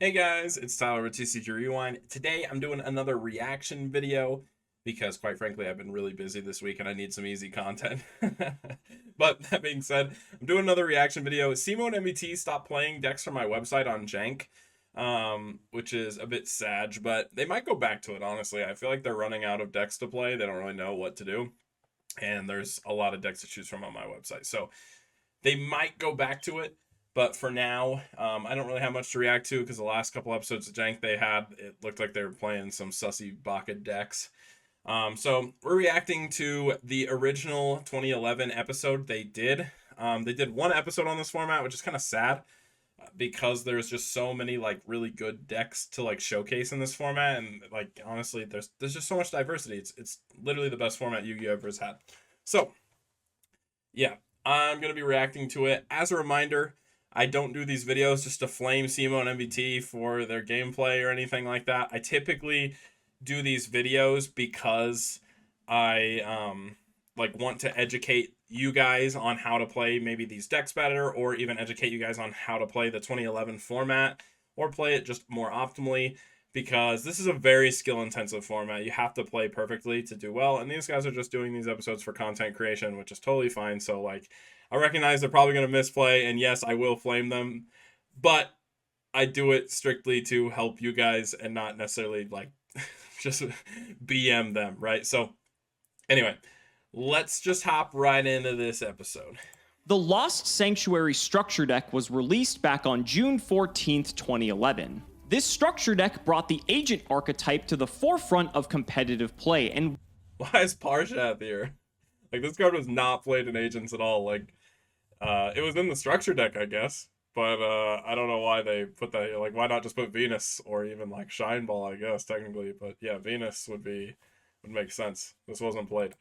Hey guys, it's Tyler with TCG Rewind. Today I'm doing another reaction video because quite frankly I've been really busy this week and I need some easy content. But that being said, I'm doing another reaction video. Cimo and MBT stopped playing decks from my website on Jank, which is a bit sad, but they might go back to it, honestly. I feel like they're running out of decks to play. They don't really know what to do, and there's a lot of decks to choose from on my website. So they might go back to it, but for now, I don't really have much to react to because the last couple episodes of Jank they had, it looked like they were playing some sussy Baka decks. So we're reacting to the original 2011 episode they did. They did one episode on this format, which is kind of sad because there's just so many like really good decks to like showcase in this format, and like honestly, there's just so much diversity. It's literally the best format Yu-Gi-Oh ever has had. So yeah, I'm gonna be reacting to it. As a reminder, I don't do these videos just to flame Cimo and MBT for their gameplay or anything like that. I typically do these videos because I like want to educate you guys on how to play maybe these decks better, or even educate you guys on how to play the 2011 format or play it just more optimally, because this is a very skill intensive format. You have to play perfectly to do well, and these guys are just doing these episodes for content creation, which is totally fine. So like, I recognize they're probably going to misplay, and yes, I will flame them, but I do it strictly to help you guys and not necessarily like just BM them, right? So anyway, let's just hop right into this episode. The Lost Sanctuary structure deck was released back on June 14th, 2011. This structure deck brought the agent archetype to the forefront of competitive play, and Why is Parshath here? Like, this card was not played in Agents at all. Like, it was in the structure deck, I guess, but I don't know why they put that here. Like, why not just put Venus or even like Shine Ball, I guess, technically. But yeah, Venus would make sense. This wasn't played.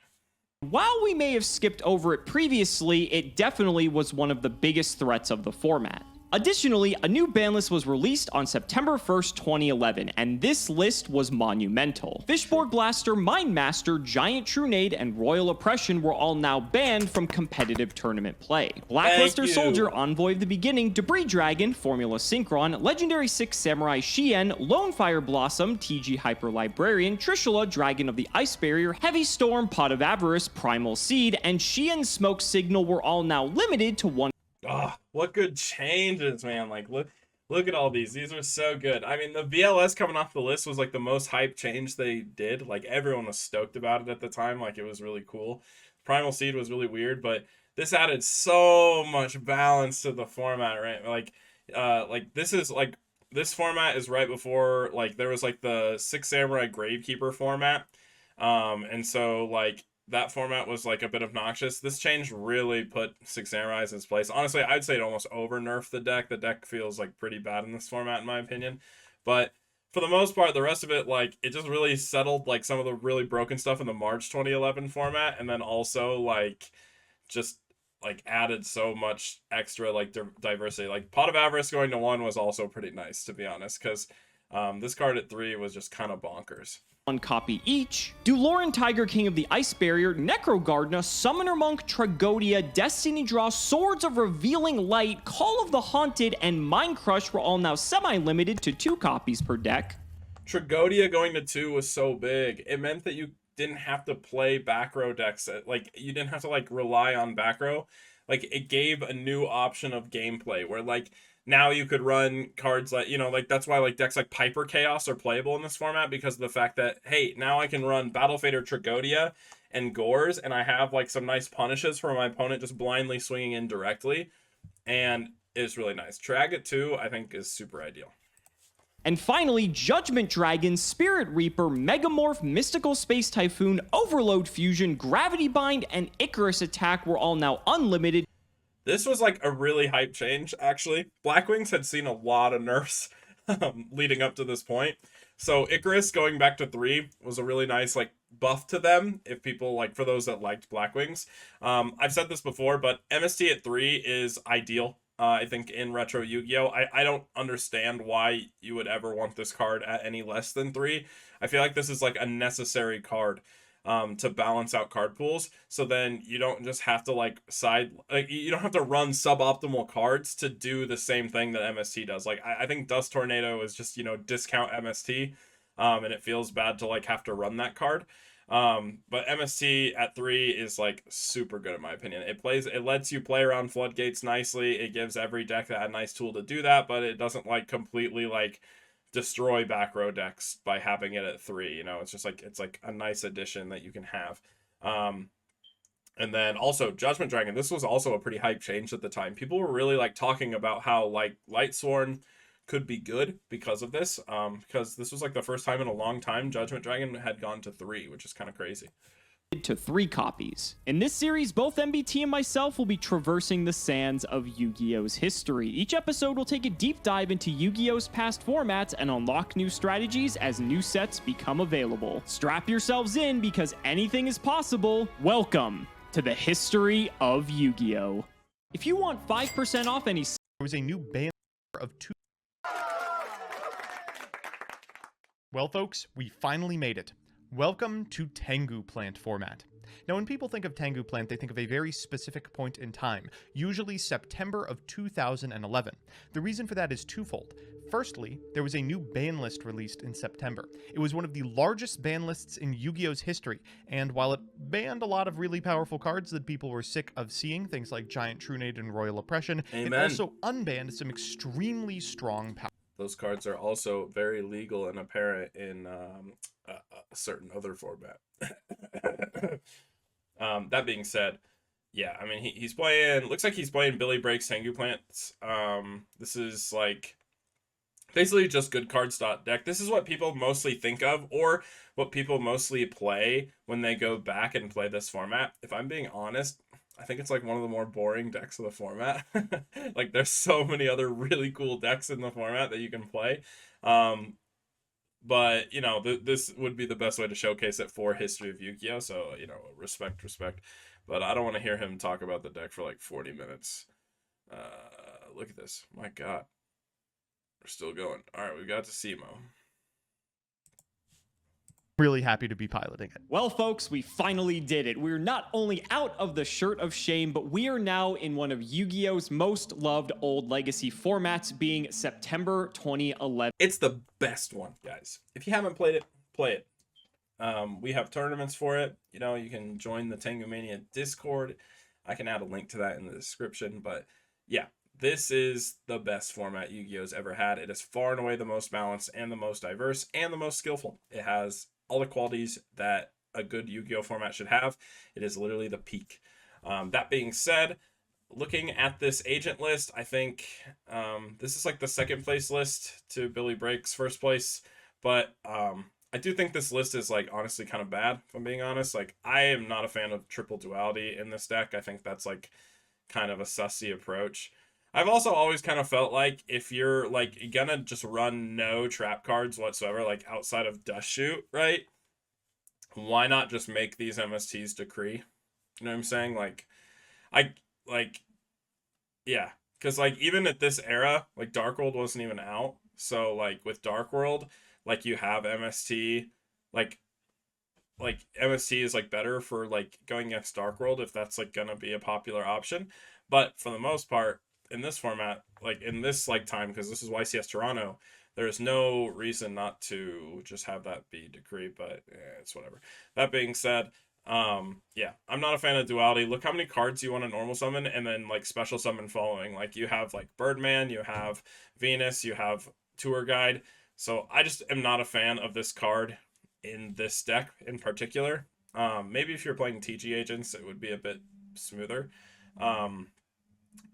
while we may have skipped over it previously, it definitely was one of the biggest threats of the format. Additionally, a new ban list was released on September 1st, 2011, and this list was monumental. Fishboard Blaster, Mind Master, Giant Trunade, and Royal Oppression were all now banned from competitive tournament play. Blackluster Soldier, Envoy of the Beginning, Debris Dragon, Formula Synchron, Legendary 6 Samurai Shien, Lone Fire Blossom, TG Hyper Librarian, Trishula, Dragon of the Ice Barrier, Heavy Storm, Pot of Avarice, Primal Seed, and Shien Smoke Signal were all now limited to one. Ah, what good changes, man. Like, look at all these. These are so good. I mean, the VLS coming off the list was like the most hype change they did. Like, everyone was stoked about it at the time. Like, it was really cool. Primal Seed was really weird, but this added so much balance to the format, right? Like this is like, this format is right before like there was like the Six Samurai Gravekeeper format. And so like that format was like a bit obnoxious. This change really put Six Samurais in its place. Honestly, I'd say it almost over nerfed the deck. The deck feels like pretty bad in this format, in my opinion. But for the most part, the rest of it, like, it just really settled like some of the really broken stuff in the March 2011 format, and then also like just like added so much extra like diversity. Like Pot of Avarice going to 1 was also pretty nice, to be honest, because this card at 3 was just kind of bonkers. One copy each. Duloran Tiger King of the Ice Barrier, Necrogardna, Summoner Monk, Tragodia, Destiny Draw, Swords of Revealing Light, Call of the Haunted, and Mind Crush were all now semi-limited to 2 copies per deck. Tragodia going to 2 was so big. It meant that you didn't have to play back row decks. Like, you didn't have to like rely on back row. Like, it gave a new option of gameplay where like now you could run cards like, you know, like that's why like decks like Piper Chaos are playable in this format, because of the fact that, hey, now I can run Battle Fader Tragodia and Gores, and I have like some nice punishes for my opponent just blindly swinging in directly, and it's really nice. Trag at 2, I think, is super ideal. And finally, Judgment Dragon, Spirit Reaper, Megamorph, Mystical Space Typhoon, Overload Fusion, Gravity Bind, and Icarus Attack were all now unlimited. This was like a really hype change, actually. Blackwings had seen a lot of nerfs leading up to this point. So Icarus going back to 3 was a really nice like buff to them, if people like, for those that liked Blackwings. I've said this before, but MST at 3 is ideal. I think in retro Yu-Gi-Oh! I don't understand why you would ever want this card at any less than 3. I feel like this is like a necessary card. to balance out card pools. So then you don't just have to like you don't have to run suboptimal cards to do the same thing that MST does. Like I think Dust Tornado is just, you know, discount MST, and it feels bad to like have to run that card. But MST at 3 is like super good in my opinion. It lets you play around floodgates nicely. It gives every deck that a nice tool to do that, but it doesn't like completely like destroy back row decks by having it at 3. You know, it's just like, it's like a nice addition that you can have. And then also Judgment Dragon. This was also a pretty hype change at the time. People were really like talking about how like Lightsworn could be good because of this. Because this was like the first time in a long time Judgment Dragon had gone to 3, which is kind of crazy. To 3 copies. In this series, both MBT and myself will be traversing the sands of Yu-Gi-Oh's history. Each episode will take a deep dive into Yu-Gi-Oh's past formats and unlock new strategies as new sets become available. Strap yourselves in because anything is possible. Welcome to the history of Yu-Gi-Oh! If you want 5% off any... There was a new ban of 2... Well, folks, we finally made it. Welcome to Tengu plant format. Now, when people think of Tengu plant, they think of a very specific point in time, usually September of 2011. The reason for that is twofold. Firstly, there was a new ban list released in September. It was one of the largest ban lists in Yu-Gi-Oh's history, and while it banned a lot of really powerful cards that people were sick of seeing, things like Giant Trunade and Royal Oppression, Amen. It also unbanned some extremely strong power. Those cards are also very legal and apparent in a certain other format. That being said, yeah, I mean, he's playing, looks like he's playing Billy Breaks Tengu Plants. This is like basically just good cards deck. This is what people mostly think of, or what people mostly play when they go back and play this format. If I'm being honest, I think it's like one of the more boring decks of the format. Like there's so many other really cool decks in the format that you can play. But you know, this would be the best way to showcase it for History of Yu-Gi-Oh! So, you know, respect. But I don't want to hear him talk about the deck for like 40 minutes. Look at this. My God. We're still going. All right, we got to Cimo. Really happy to be piloting it. Well, folks, we finally did it. We're not only out of the shirt of shame, but we are now in one of Yu-Gi-Oh's most loved old legacy formats, being September 2011. It's the best one, guys. If you haven't played it, play it. We have tournaments for it. You know, you can join the Tengu Mania Discord. I can add a link to that in the description. But yeah, this is the best format Yu-Gi-Oh's ever had. It is far and away the most balanced and the most diverse and the most skillful. It has all the qualities that a good Yu-Gi-Oh format should have. It is literally the peak. That being said, looking at this agent list, I think this is like the second place list to Billy Break's first place. But I do think this list is like honestly kind of bad, if I'm being honest. Like I am not a fan of triple duality in this deck. I think that's like kind of a sussy approach. I've also always kind of felt like if you're like gonna just run no trap cards whatsoever, like outside of Dust Shoot, right? Why not just make these MSTs decree? You know what I'm saying? Yeah, because like even at this era, like Dark World wasn't even out. So like with Dark World, like you have MST, like MST is like better for like going against Dark World if that's like gonna be a popular option. But for the most part, in this format, like in this like time, because this is YCS Toronto, there's no reason not to just have that be decree, but it's whatever. That being said, yeah, I'm not a fan of duality. Look how many cards you want to normal summon and then like special summon following. Like you have like Birdman, you have Venus, you have Tour Guide. So I just am not a fan of this card in this deck in particular. Maybe if you're playing TG agents, it would be a bit smoother.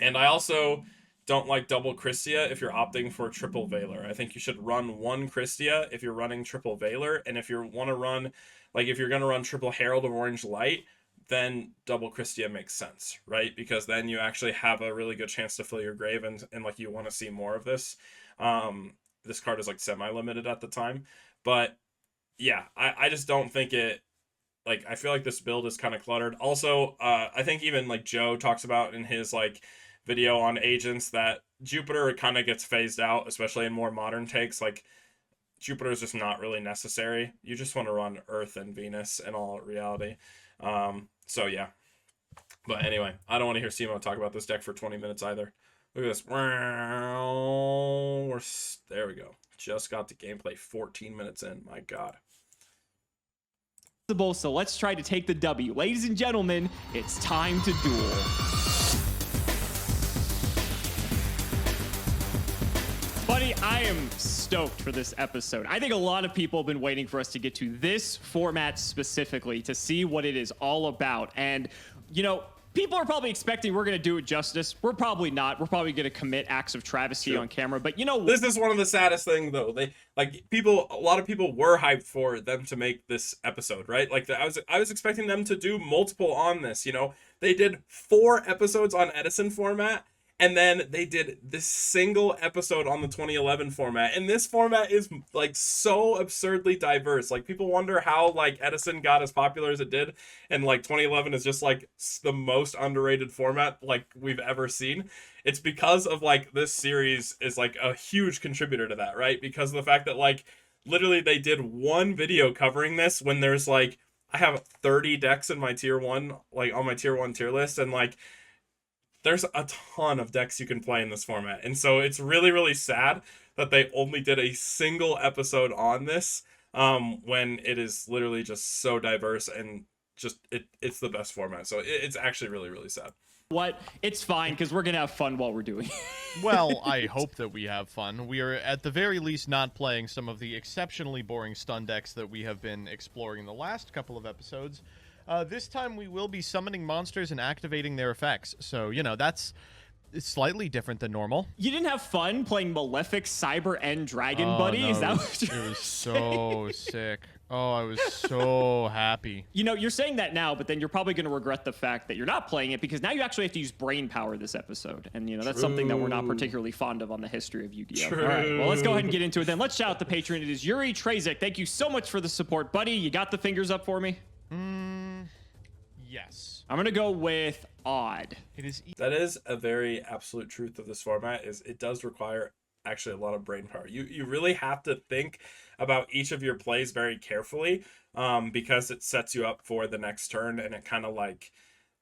And I also don't like double Christia if you're opting for triple Veiler. I think you should run one Christia if you're running triple Veiler, and if you want to run, like if you're going to run triple Herald of Orange Light, then double Christia makes sense, right? Because then you actually have a really good chance to fill your grave, and like you want to see more of this. This card is like semi-limited at the time, but yeah, I just don't think it, like, I feel like this build is kind of cluttered. Also, I think even like Joe talks about in his like video on agents that Jupiter kind of gets phased out, especially in more modern takes. Like Jupiter is just not really necessary. You just want to run Earth and Venus in all reality. So yeah. But anyway, I don't want to hear Cimo talk about this deck for 20 minutes either. Look at this. There we go. Just got the gameplay 14 minutes in. My God. So let's try to take the W. Ladies and gentlemen, it's time to duel. Buddy, I am stoked for this episode. I think a lot of people have been waiting for us to get to this format specifically to see what it is all about. And, you know, people are probably expecting we're going to do it justice. We're probably not. We're probably going to commit acts of travesty on camera. But, you know, this is one of the saddest things, though. A lot of people were hyped for them to make this episode, right? Like, I was expecting them to do multiple on this, you know? They did 4 episodes on Edison format. And then they did this single episode on the 2011 format. And this format is like so absurdly diverse. Like people wonder how like Edison got as popular as it did. And like 2011 is just like the most underrated format like we've ever seen. It's because of like this series is like a huge contributor to that, right? Because of the fact that like literally they did one video covering this when there's like, I have 30 decks in my tier 1, like on my tier 1 tier list. And like, there's a ton of decks you can play in this format. And so it's really, really sad that they only did a single episode on this when it is literally just so diverse and just it's the best format. So it's actually really, really sad. What? It's fine because we're going to have fun while we're doing it. Well, I hope that we have fun. We are at the very least not playing some of the exceptionally boring stun decks that we have been exploring in the last couple of episodes. This time we will be summoning monsters and activating their effects. So, you know, it's slightly different than normal. You didn't have fun playing Malefic Cyber End Dragon, buddy? No, Is that what you're It was saying? so sick. Oh, I was so happy. You know, you're saying that now, but then you're probably going to regret the fact that you're not playing it because now you actually have to use brain power this episode. And, you know, that's something that we're not particularly fond of on the history of Yu-Gi-Oh! True. All right, well, let's go ahead and get into it then. Let's shout out the patron. It is Yuri Trezek. Thank you so much for the support, buddy. You got the fingers up for me? Yes. I'm going to go with odd. That is a very absolute truth of this format is it does require actually a lot of brain power. You really have to think about each of your plays very carefully because it sets you up for the next turn and it kind of like,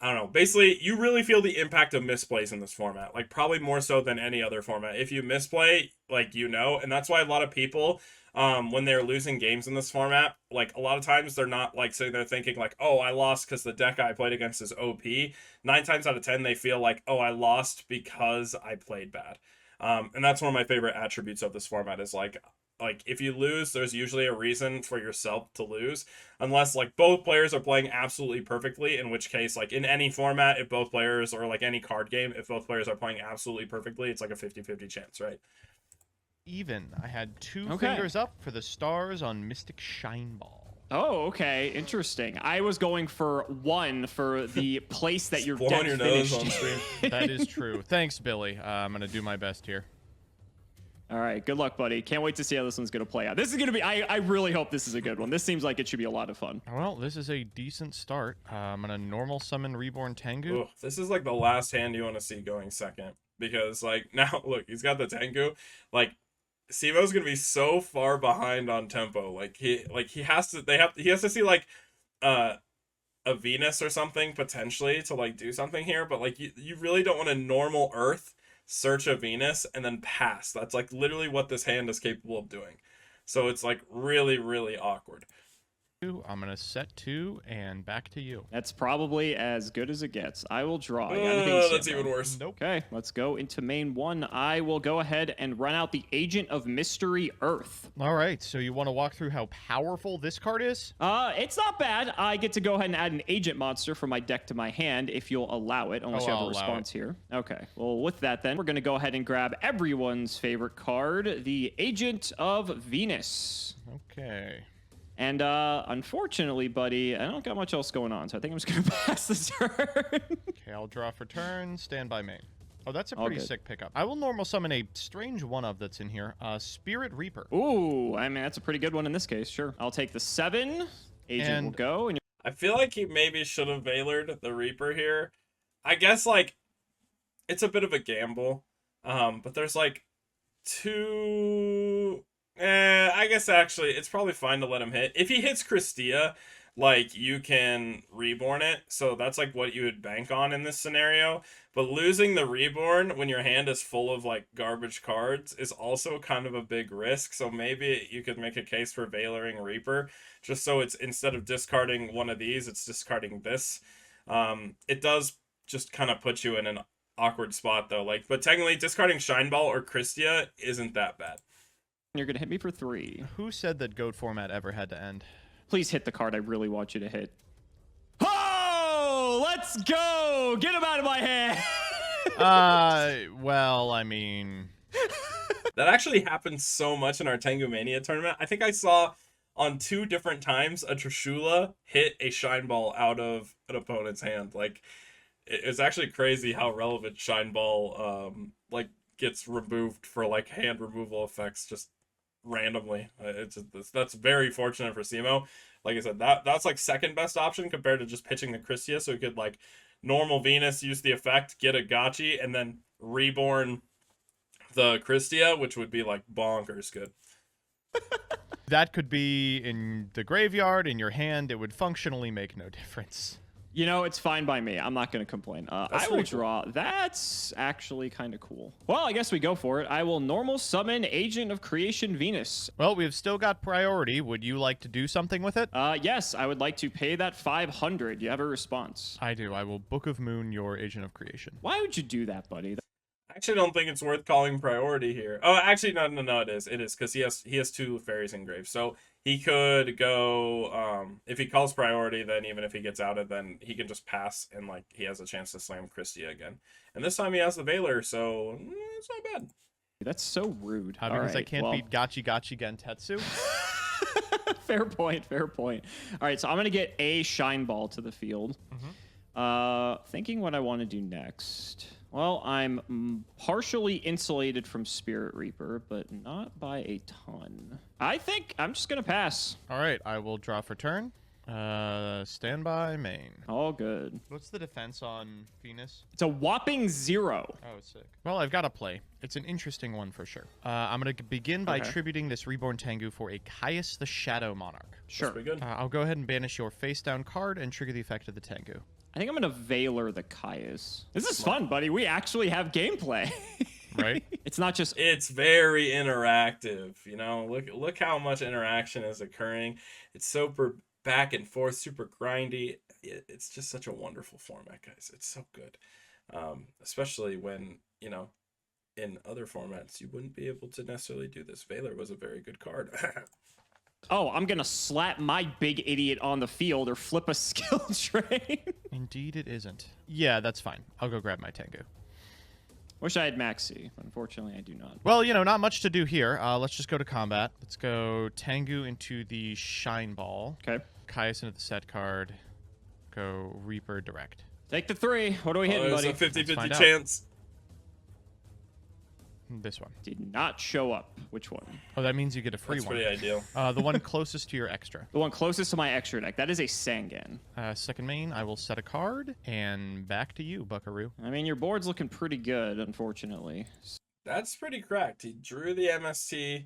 I don't know, basically you really feel the impact of misplays in this format, like probably more so than any other format. If you misplay, like, you know, and that's why a lot of people when they're losing games in this format, like a lot of times they're not like sitting there thinking like, oh, I lost because the deck I played against is OP. 9 times out of 10 they feel like, oh, I lost because I played bad. And that's one of my favorite attributes of this format is like if you lose, there's usually a reason for yourself to lose, unless like both players are playing absolutely perfectly, in which case like in any format, if both players, or like any card game, if both players are playing absolutely perfectly, it's like a 50-50 chance, right? Even. I had 2 fingers up for the stars on Mystic Shine Ball. Oh, okay. Interesting. I was going for 1 for the place that your deck your finished. nose on stream. That is true. Thanks, Billy. I'm going to do my best here. All right. Good luck, buddy. Can't wait to see how this one's going to play out. This is going to be, I really hope this is a good one. This seems like it should be a lot of fun. Well, this is a decent start. I'm going to normal summon Reborn Tengu. Ugh, this is like the last hand you want to see going second. Because like now, look, he's got the Tengu. Like, Cimo's gonna be so far behind on tempo. Like he has to see like a Venus or something potentially to like do something here, but like you really don't want to normal Earth, search a Venus, and then pass. That's like literally what this hand is capable of doing. So it's like really, really awkward. I'm going to set 2 and back to you. That's probably as good as it gets. I will draw. That's even worse. Nope. Okay, let's go into main 1. I will go ahead and run out the Agent of Mystery Earth. All right, so you want to walk through how powerful this card is? It's not bad. I get to go ahead and add an agent monster from my deck to my hand if you'll allow it, unless you have a response here. Okay, well, with that then, we're going to go ahead and grab everyone's favorite card, the Agent of Venus. Okay. And unfortunately, buddy, I don't got much else going on, so I think I'm just going to pass the turn. Okay, I'll draw for turn, stand by main. Oh, that's a pretty good. sick pickup. I will normal summon a strange one-of that's in here. Spirit Reaper. Ooh, I mean, that's a pretty good one in this case, sure. I'll take the 7. Agent will go. And I feel like he maybe should have Veilered the Reaper here. I guess, like, it's a bit of a gamble. But there's, like, 2... I guess actually it's probably fine to let him hit. If he hits Christia, like you can reborn it, so that's like what you would bank on in this scenario. But losing the reborn when your hand is full of like garbage cards is also kind of a big risk. So maybe you could make a case for Veiloring Reaper, just so it's instead of discarding one of these, it's discarding this. It does just kind of put you in an awkward spot though. Like, but technically discarding Shine Ball or Christia isn't that bad. You're gonna hit me for 3. Who said that GOAT format ever had to end? Please hit the card I really want you to hit. Oh, let's go! Get him out of my hand! Well, I mean... That actually happened so much in our Tengu Mania tournament. I think I saw on 2 different times a Trishula hit a Shine Ball out of an opponent's hand. Like, it's actually crazy how relevant Shine Ball, like, gets removed for, like, hand removal effects just randomly. That's very fortunate for Cimo. Like I said, that's like second best option compared to just pitching the Christia, so he could like normal Venus, use the effect, get a Gotchi, and then reborn the Christia, which would be like bonkers good. That could be in the graveyard, in your hand. It would functionally make no difference. You know, it's fine by me. I'm not going to complain. I will draw. Cool. That's actually kind of cool. Well, I guess we go for it. I will normal summon Agent of Creation Venus. Well, we've still got priority. Would you like to do something with it? Yes, I would like to pay that 500. You have a response? I do. I will Book of Moon your Agent of Creation. Why would you do that, buddy? I actually don't think it's worth calling priority here. Oh, actually, no, it is. It is, because he has 2 fairies engraved. So he could go, if he calls priority, then even if he gets outed, then he can just pass, and like he has a chance to slam Christia again. And this time he has the Veiler, so it's not bad. That's so rude. Because I can't beat Gotchi Gentetsu? Fair point, fair point. All right, so I'm going to get a Shine Ball to the field. Thinking what I want to do next. Well, I'm partially insulated from Spirit Reaper, but not by a ton. I think I'm just going to pass. All right, I will draw for turn. Standby main. All good. What's the defense on Venus? It's a whopping 0. Oh, sick. Well, I've got a play. It's an interesting one for sure. I'm going to begin by tributing this Reborn Tengu for a Caius the Shadow Monarch. Sure. That's pretty good. I'll go ahead and banish your face down card and trigger the effect of the Tengu. I think I'm going to Veiler the Caius. This is fun, buddy. We actually have gameplay. Right? It's not just... It's very interactive, you know? Look how much interaction is occurring. It's super back and forth, super grindy. It's just such a wonderful format, guys. It's so good. Especially when, you know, in other formats, you wouldn't be able to necessarily do this. Veiler was a very good card. Oh, I'm going to slap my big idiot on the field or flip a skill train. Indeed it isn't. Yeah, that's fine. I'll go grab my Tengu. Wish I had Maxi, but unfortunately I do not. Well, you know, not much to do here. Let's just go to combat. Let's go Tengu into the Shine Ball. Okay. Caius into the set card. Go Reaper direct. Take the 3. What are we hitting, buddy? There's a 50-50 chance. This one. Did not show up. Which one? Oh, that means you get a free That's one. pretty ideal. The one closest to your extra. The one closest to my extra deck. That is a Sangan. Second main, I will set a card, and back to you, Buckaroo. I mean, your board's looking pretty good, unfortunately. That's pretty cracked. He drew the MST,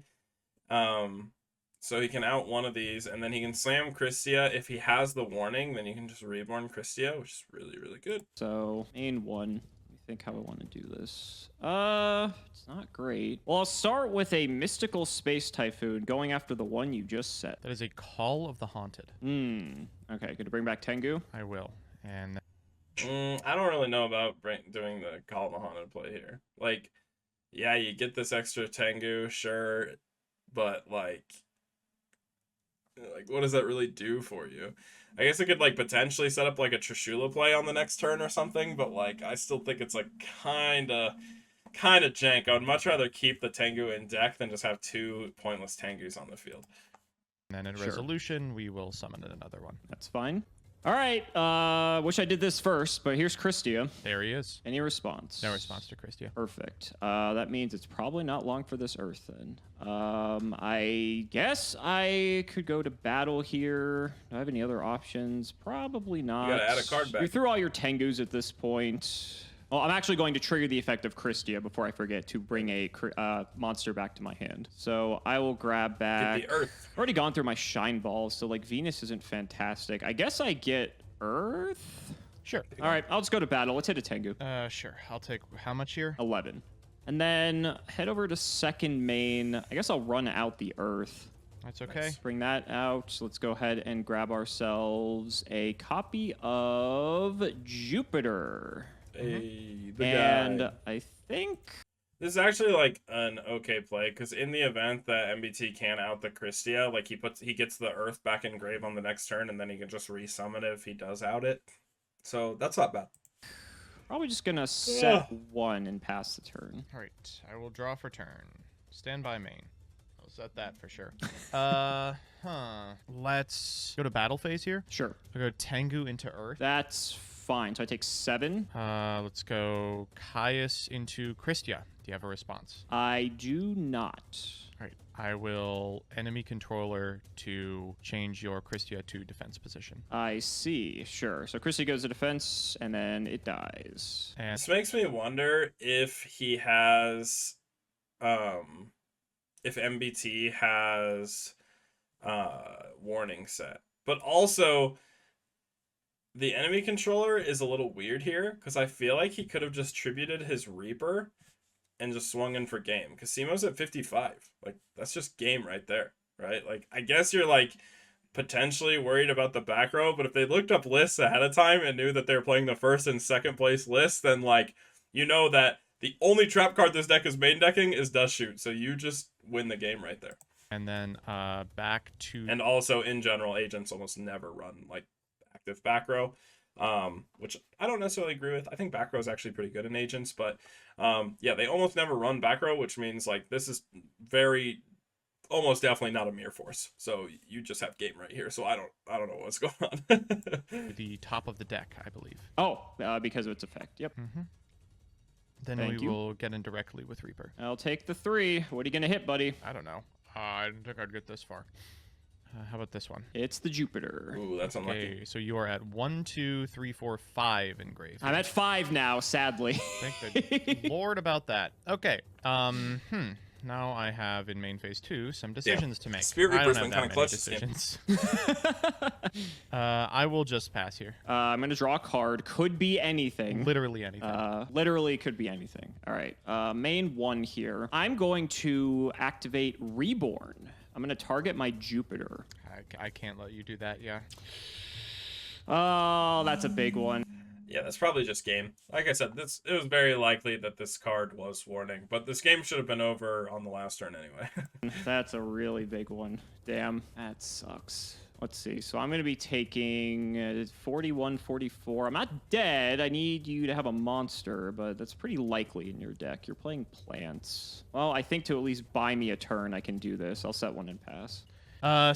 so he can out one of these, and then he can slam Christia. If he has the warning, then you can just reborn Christia, which is really, really good. So, main 1. Think how I want to do this. It's not great. Well, I'll start with a Mystical Space Typhoon, going after the one you just set. That is a Call of the Haunted. Okay, good to bring back Tengu. I will. And I don't really know about doing the Call of the Haunted play here. Like, yeah, you get this extra Tengu, sure, but like what does that really do for you? I guess it could like potentially set up like a Trishula play on the next turn or something, but like I still think it's like kind of jank. I would much rather keep the Tengu in deck than just have 2 pointless Tengus on the field. then in resolution, we will summon another one. That's fine. All right. Wish I did this first, but here's Christia. There he is. Any response? No response to Christia. Perfect. That means it's probably not long for this Earth then. I guess I could go to battle here. Do I have any other options? Probably not. You gotta add a card back. You're through all your Tengus at this point. Well, I'm actually going to trigger the effect of Christia before I forget to bring a monster back to my hand. So I will grab back... Get the Earth. I've already gone through my shine balls, so like Venus isn't fantastic. I guess I get Earth? Sure. All right, I'll just go to battle. Let's hit a Tengu. Sure. I'll take how much here? 11. And then head over to second main. I guess I'll run out the Earth. That's okay. Let's bring that out. So let's go ahead and grab ourselves a copy of Jupiter. Hey, the And guy. I think... This is actually like an okay play, because in the event that MBT can out the Christia, like he gets the Earth back in grave on the next turn, and then he can just resummon it if he does out it. So that's not bad. Probably just gonna set one and pass the turn. All right. I will draw for turn. Stand by main. I'll set that for sure. Let's go to battle phase here. Sure. I'll go Tengu into Earth. That's fine. So I take 7. Let's go Caius into Christia. Do you have a response? I do not. All right. I will enemy controller to change your Christia to defense position. I see. Sure. So Chrissy goes to defense, and then it dies. And This makes me wonder if he has, if MBT has, warning set. But also, the enemy controller is a little weird here, because I feel like he could have just tributed his Reaper and just swung in for game, because Cimo's at 55. Like, that's just game right there, right? Like, I guess you're, like, potentially worried about the back row, but if they looked up lists ahead of time and knew that they're playing the first and second place list, then, like, you know that the only trap card this deck is main decking is Dust Shoot, so you just win the game right there. and then back to And also, in general, agents almost never run, like, active back row. Which I don't necessarily agree with. I think back row is actually pretty good in agents, but yeah, they almost never run back row, which means like this is almost definitely not a mirror force. So you just have game right here. So I don't know what's going on. the top of the deck, I believe. Oh, because of its effect. Yep. Then Thank we you. will get in directly with Reaper. I'll take the 3. What are you gonna hit, buddy? I don't know. I didn't think I'd get this far. How about this one? It's the Jupiter. Ooh, that's unlucky. Okay, so you are at 1, 2, 3, 4, 5 engraved. I'm at 5 now, sadly. Thank the Lord about that. Okay. Now I have in main phase 2 some decisions to make. Spirit I don't Reaper's have been that kinda many clutch this game. decisions. I will just pass here. I'm gonna draw a card. Could be anything. Literally anything. Literally could be anything. All right. Main 1 here. I'm going to activate Reborn. I'm going to target my Jupiter. I can't let you do that, yeah. Oh, that's a big one. Yeah, that's probably just game. Like I said, it was very likely that this card was warning, but this game should have been over on the last turn anyway. That's a really big one. Damn, that sucks. Let's see. So I'm going to be taking 41, 44. I'm not dead. I need you to have a monster, but that's pretty likely in your deck. You're playing plants. Well, I think to at least buy me a turn, I can do this. I'll set one and pass.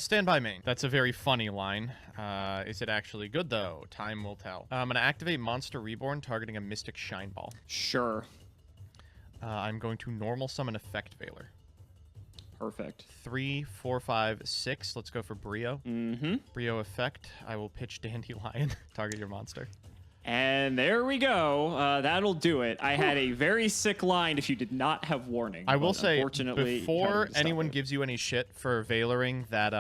Stand by main. That's a very funny line. Is it actually good, though? Time will tell. I'm going to activate Monster Reborn, targeting a Mystic Shine Ball. Sure. I'm going to normal summon Effect Veiler. Perfect. 3, 4, 5, 6. Let's go for Brio. Mm-hmm. Brio effect. I will pitch Dandelion. Target your monster. And there we go. That'll do it. I had a very sick line if you did not have warning. I will but say, unfortunately, before had to anyone stop it. gives you any shit for Veilering that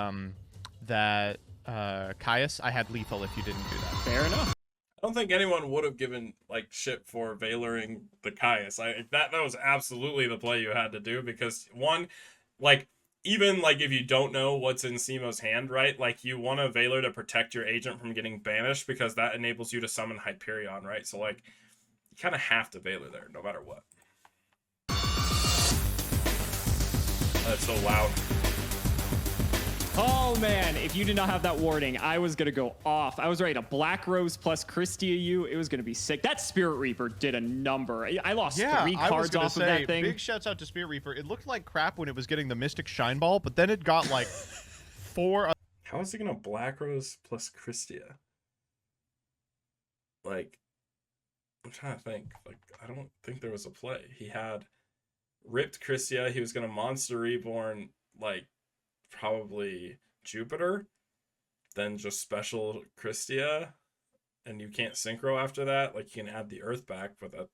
Caius, I had lethal if you didn't do that. Fair enough. I don't think anyone would have given like shit for Veilering the Caius. That was absolutely the play you had to do, because one, like, even like if you don't know what's in Cimo's hand, right? Like, you want a Veiler to protect your agent from getting banished, because that enables you to summon Hyperion, right? So like, you kind of have to Veiler there no matter what. That's so loud. Oh man, if you did not have that warning, I was gonna go off. I was ready to Black Rose plus Christia you. It was gonna be sick. That Spirit Reaper did a number. I lost 3 I was cards gonna off say, of that thing. big shouts out to Spirit Reaper. It looked like crap when it was getting the Mystic Shine Ball, but then it got like 4. How is he gonna Black Rose plus Christia? Like, I'm trying to think. Like, I don't think there was a play. He had ripped Christia. He was gonna Monster Reborn, like, probably Jupiter, then just special Christia, and you can't synchro after that. Like, you can add the Earth back, but that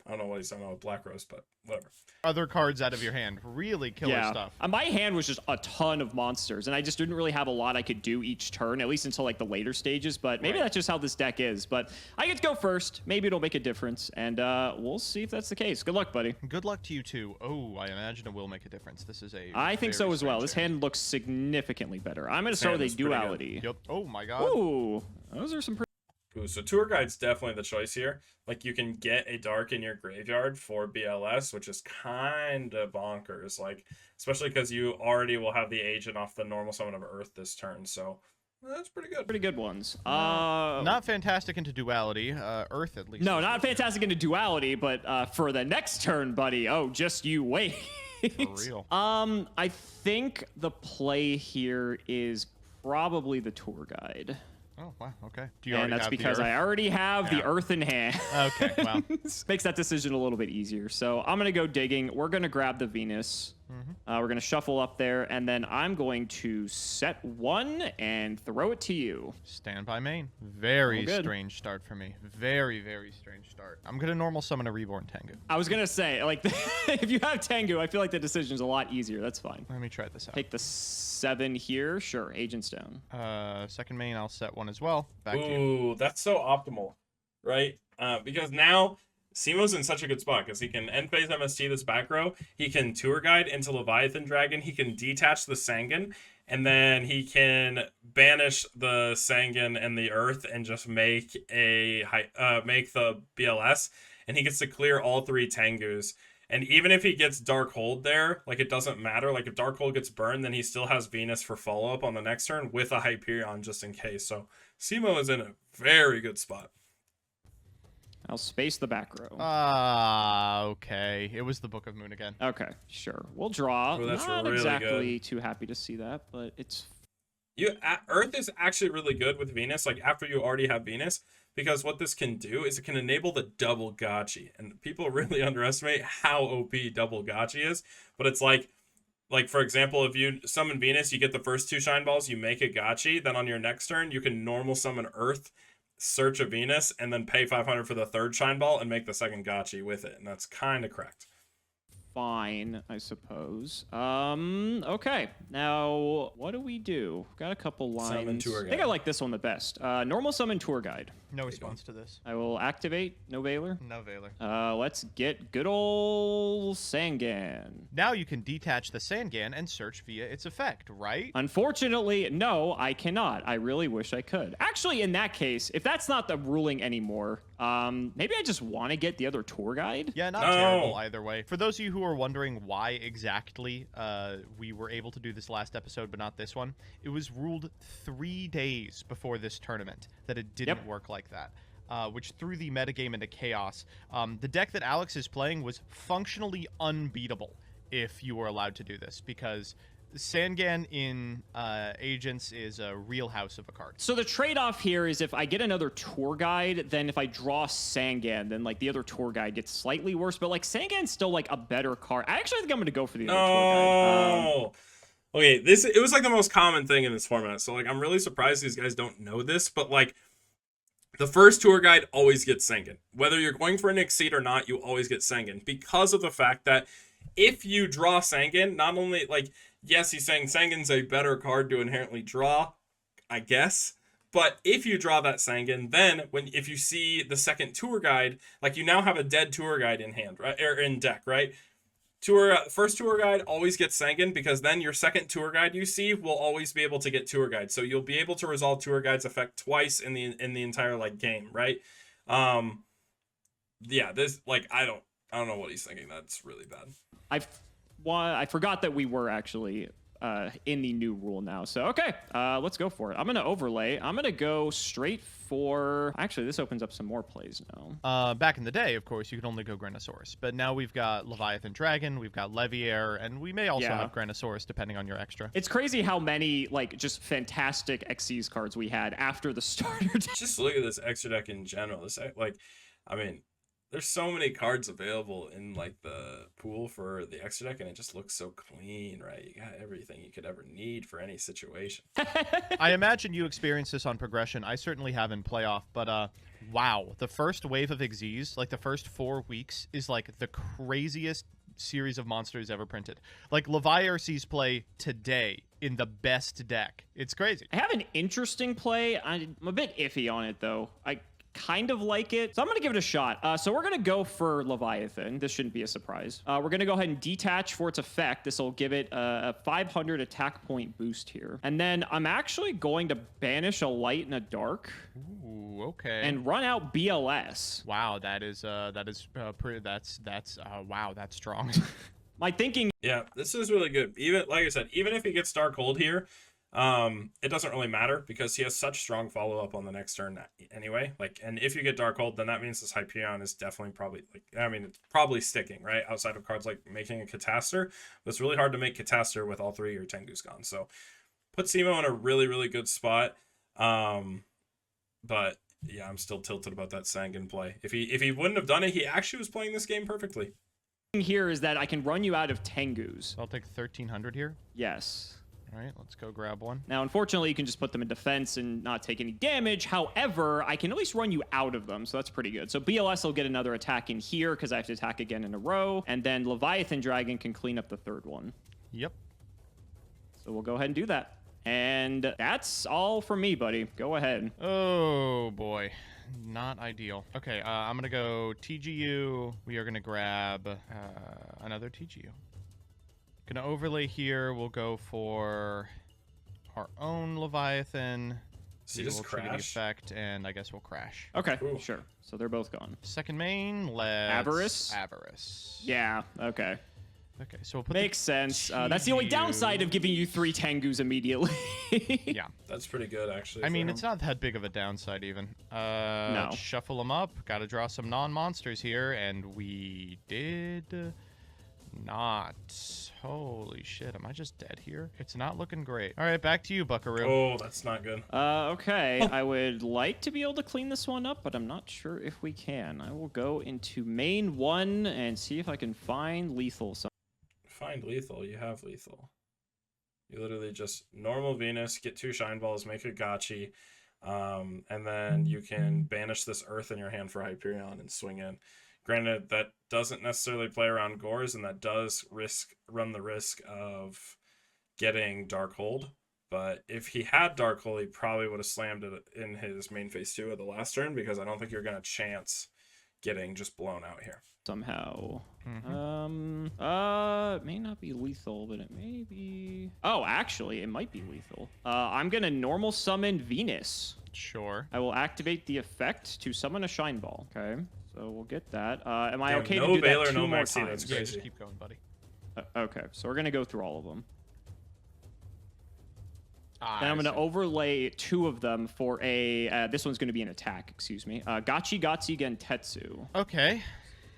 I don't know what he's talking about with Black Rose, but whatever. Other cards out of your hand. Really killer stuff. My hand was just a ton of monsters, and I just didn't really have a lot I could do each turn, at least until like the later stages. But maybe that's just how this deck is. But I get to go first. Maybe it'll make a difference, and we'll see if that's the case. Good luck, buddy. Good luck to you too. Oh, I imagine it will make a difference. This is a. I think so as well. This hand looks significantly better. I'm going to start with a duality. Yep. Oh my god. Ooh, those are some pretty. Ooh, so Tour Guide's definitely the choice here. Like, you can get a Dark in your graveyard for BLS, which is kind of bonkers. Like, especially because you already will have the agent off the normal summon of Earth this turn. So that's pretty good. Pretty good ones. Not fantastic into duality. Earth at least. No, not fantastic into duality, but for the next turn, buddy. Oh, just you wait. For real. I think the play here is probably the Tour Guide. Oh, wow, okay. Do you and that's because I already have the Earth in hand. Okay, well. Makes that decision a little bit easier. So I'm going to go digging. We're going to grab the Venus. We're going to shuffle up there, and then I'm going to set one and throw it to you. Stand by main. Very strange start for me. Very, very strange start. I'm going to normal summon a Reborn Tengu. I was going to say, like, if you have Tengu, I feel like the decision's a lot easier. That's fine. Let me try this out. Take the 7 here. Sure, Agent's down. Second main, I'll set one as well. Back to you. Ooh, that's so optimal, right? Because now Cimo's in such a good spot because he can end phase MST this back row. He can Tour Guide into Leviathan Dragon. He can detach the Sangan, and then he can banish the Sangan and the Earth and just make make the BLS. And he gets to clear all 3 Tengus. And even if he gets Dark Hold there, like, it doesn't matter. Like, if Dark Hold gets burned, then he still has Venus for follow-up on the next turn with a Hyperion just in case. So Cimo is in a very good spot. I'll space the back row. Okay. It was the Book of Moon again. Okay, sure. We'll draw. Ooh, that's Not really exactly too happy to see that, but it's... Earth is actually really good with Venus, like, after you already have Venus, because what this can do is it can enable the double Gotchi. And people really underestimate how OP double Gotchi is, but it's like, for example, if you summon Venus, you get the first 2 Shine Balls, you make a Gotchi, then on your next turn, you can normal summon Earth, search a Venus, and then pay 500 for the 3rd Shine Ball and make the 2nd Gotchi with it. And that's kind of correct. Fine, I suppose. Okay. Now, what do we do? Got a couple lines. Summon Tour Guide. I think I like this one the best. Normal summon Tour Guide. No response to this. I will activate. No Veiler. No Veiler. Let's get good old Sangan. Now you can detach the Sangan and search via its effect, right? Unfortunately, no, I cannot. I really wish I could. Actually, in that case, if that's not the ruling anymore, maybe I just want to get the other Tour Guide. Yeah, not terrible either way. For those of you who are wondering why exactly we were able to do this last episode but not this one, it was ruled 3 days before this tournament that it didn't work like that, which threw the metagame into chaos. The deck that Alex is playing was functionally unbeatable if you were allowed to do this, because Sangan in Agents is a real house of a card. So the trade-off here is if I get another Tour Guide, then if I draw Sangan, then like the other Tour Guide gets slightly worse, but like Sangan's still like a better card. I actually think I'm going to go for the other Tour Guide. Okay, it was like the most common thing in this format. So like I'm really surprised these guys don't know this, but like the first Tour Guide always gets Sangan. Whether you're going for an Exceed or not, you always get Sangan because of the fact that if you draw Sangan, not only like, yes, he's saying Sangan's a better card to inherently draw, I guess. But if you draw that Sangan, then if you see the second Tour Guide, like you now have a dead Tour Guide in hand, right? Or in deck, right? First Tour Guide always gets Sangan because then your second Tour Guide you see will always be able to get Tour Guide. So you'll be able to resolve Tour Guide's effect twice in the entire like game, right? Yeah, this like I don't know what he's thinking. That's really bad. I forgot that we were actually in the new rule now. So, okay, let's go for it. I'm going to overlay. I'm going to go straight for... Actually, this opens up some more plays now. Back in the day, of course, you could only go Granosaurus. But now we've got Leviathan Dragon, we've got Leviair, and we may also have Granosaurus, depending on your extra. It's crazy how many, like, just fantastic Xyz cards we had after the starter. Just look at this extra deck in general. This, like, I mean... there's so many cards available in like the pool for the extra deck, and it just looks so clean, right? You got everything you could ever need for any situation. I imagine you experienced this on progression. I certainly have in playoff, but wow, the first wave of Xyz, like the first 4 weeks, is like the craziest series of monsters ever printed. Like Leviathan sees play today in the best deck. It's crazy. I have an interesting play. I'm a bit iffy on it though. I kind of like it, so I'm gonna give it a shot. So we're gonna go for Leviathan. This shouldn't be a surprise. We're gonna go ahead and detach for its effect. This will give it a 500 attack point boost here, and then I'm actually going to banish a light and a dark. Ooh, okay. And run out BLS. Wow, that's wow, that's strong. My thinking. Yeah, this is really good. Even like I said, even if he gets Dark Hold here, it doesn't really matter because he has such strong follow-up on the next turn anyway. Like, and if you get Dark Hold, then that means this Hyperion is definitely probably, like, I mean, it's probably sticking, right? Outside of cards like making a Catastor, but it's really hard to make Catastor with all 3 of your Tengus gone. So put Cimo in a really, really good spot. But yeah, I'm still tilted about that Sanguine play. If he wouldn't have done it, he actually was playing this game perfectly. Here is that I can run you out of Tengus. I'll take 1300 here. Yes. All right, let's go grab one. Now, unfortunately, you can just put them in defense and not take any damage. However, I can at least run you out of them, so that's pretty good. So BLS will get another attack in here because I have to attack again in a row. And then Leviathan Dragon can clean up the 3rd one. Yep. So we'll go ahead and do that. And that's all from me, buddy. Go ahead. Oh, boy. Not ideal. Okay, I'm going to go TGU. We are going to grab another TGU. Gonna overlay here. We'll go for our own Leviathan. So you just trigger the crash? effect, and I guess we'll crash. Okay, Ooh. sure. So they're both gone. Second main, let's... Avarice? Avarice. Yeah, okay. Okay, so we'll put Makes sense. That's the only downside of giving you 3 Tengus immediately. Yeah. That's pretty good, actually. I mean, for it's him. not that big of a downside, even. No. Shuffle them up. Gotta draw some non-monsters here, and we did... not. Holy shit, am I just dead here? It's not looking great. All right, back to you, Buckaroo. Oh, that's not good. Okay, I would like to be able to clean this one up, but I'm not sure if we can. I will go into main 1 and see if I can find lethal. Find lethal. You have lethal. You literally just normal Venus, get 2 Shine Balls, make a Gotchi, and then you can banish this Earth in your hand for Hyperion and swing in. Granted, that doesn't necessarily play around Gores, and that does run the risk of getting Dark Hold. But if he had Dark Hold, he probably would have slammed it in his main phase 2 of the last turn, because I don't think you're going to chance getting just blown out here. Somehow. Mm-hmm. It may not be lethal, but it may be... Oh, actually, it might be lethal. I'm going to normal summon Venus. Sure. I will activate the effect to summon a Shine Ball. Okay. So we'll get that. Am I Damn, okay no to do Baylor, that 2 no more Maxi, that's times? Yeah, crazy. just keep going, buddy. Okay, so we're going to go through all of them. Ah, Then I'm I going to see. overlay 2 of them for a... this one's going to be an attack, excuse me. Gachi Gentetsu. Okay.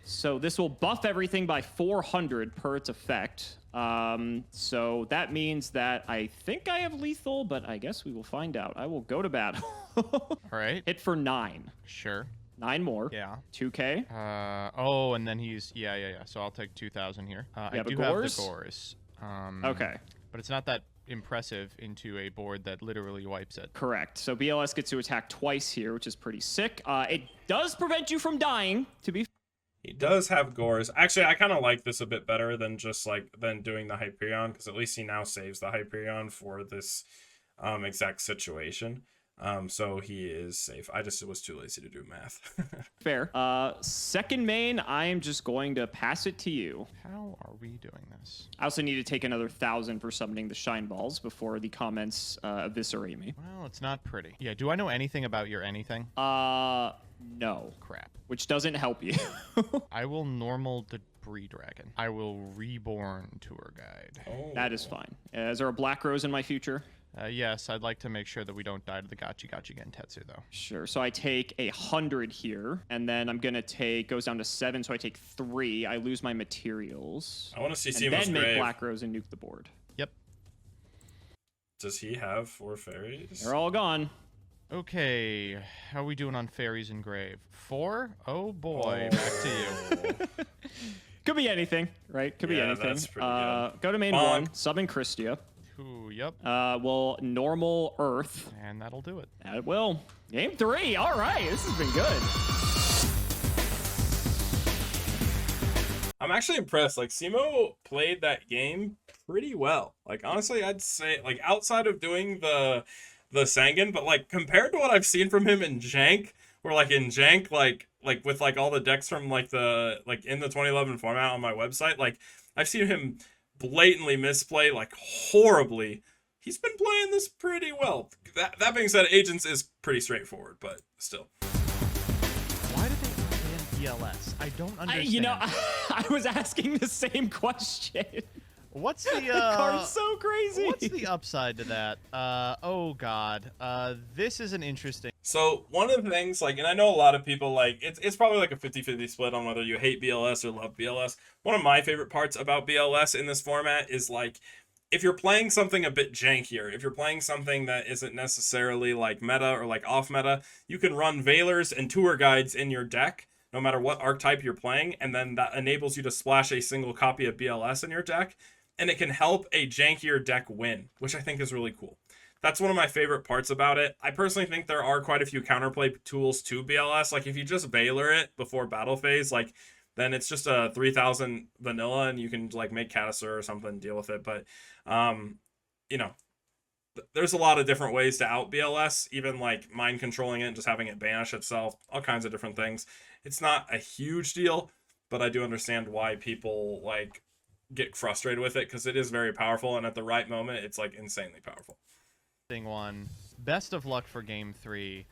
So this will buff everything by 400 per its effect. So that means that I think I have lethal, but I guess we will find out. I will go to battle. All right. Hit for 9. Sure. 9 more. Yeah. 2K. Oh, and then he's... Yeah. So I'll take 2,000 here. I have a do Gores? have the Gores. Okay. But it's not that impressive into a board that literally wipes it. Correct. So BLS gets to attack twice here, which is pretty sick. It does prevent you from dying, to be He does have Gores. Actually, I kind of like this a bit better than just than doing the Hyperion, because at least he now saves the Hyperion for this exact situation. So he is safe. I just was too lazy to do math. fair. Second main, I am just going to pass it to you. How are we doing this? I also need to take another 1,000 for summoning the Shine Balls before the comments eviscerate me. Well, it's not pretty. Yeah, do I know anything about your anything? No. Crap. Which doesn't help you. I will normal Debris Dragon. I will Reborn Tour Guide. Oh. That is fine. Is there a Black Rose in my future? Yes, I'd like to make sure that we don't die to the Gachi Gentetsu, though. Sure. So I take 100 here, and then I'm gonna take goes down to 7. So I take 3. I lose my materials, I want to see and Cimo's then make grave. Black Rose and nuke the board. Yep. Does he have 4 fairies? They're all gone. Okay, how are we doing on fairies and grave? 4? Oh boy, back to you. Could be anything, right? Could be Yeah, anything. that's pretty good. Go to main Bonk. 1, summon Christia. Ooh, yep, Well, normal Earth. and that'll do it. That will. Game 3. All right, this has been good. I'm actually impressed. Like, Cimo played that game pretty well. Like, honestly, I'd say, like, outside of doing the Sangan, but like compared to what I've seen from him in Jank, where like in Jank, like with like all the decks from like the in the 2011 format on my website, like I've seen him blatantly misplay like horribly. He's been playing this pretty well. That being said, Agents is pretty straightforward, but still. Why did they ban BLS? I don't understand. I was asking the same question. What's the The card's so crazy. What's the upside to that? Oh god. This is an interesting. So one of the things, like, and I know a lot of people, like, it's probably like a 50-50 split on whether you hate BLS or love BLS. One of my favorite parts about BLS in this format is, like, if you're playing something a bit jankier, if you're playing something that isn't necessarily, like, meta or, like, off-meta, you can run Veilers and Tour Guides in your deck, no matter what archetype you're playing, and then that enables you to splash a single copy of BLS in your deck, and it can help a jankier deck win, which I think is really cool. That's one of my favorite parts about it. I personally think there are quite a few counterplay tools to BLS. Like, if you just Veiler it before battle phase, like, then it's just a 3000 vanilla, and you can, like, make Catasur or something, deal with it. But, you know, there's a lot of different ways to out BLS, even, like, mind controlling it and just having it banish itself, all kinds of different things. It's not a huge deal, but I do understand why people, like, get frustrated with it, because it is very powerful, and at the right moment it's like insanely powerful. One. Best of luck for game 3.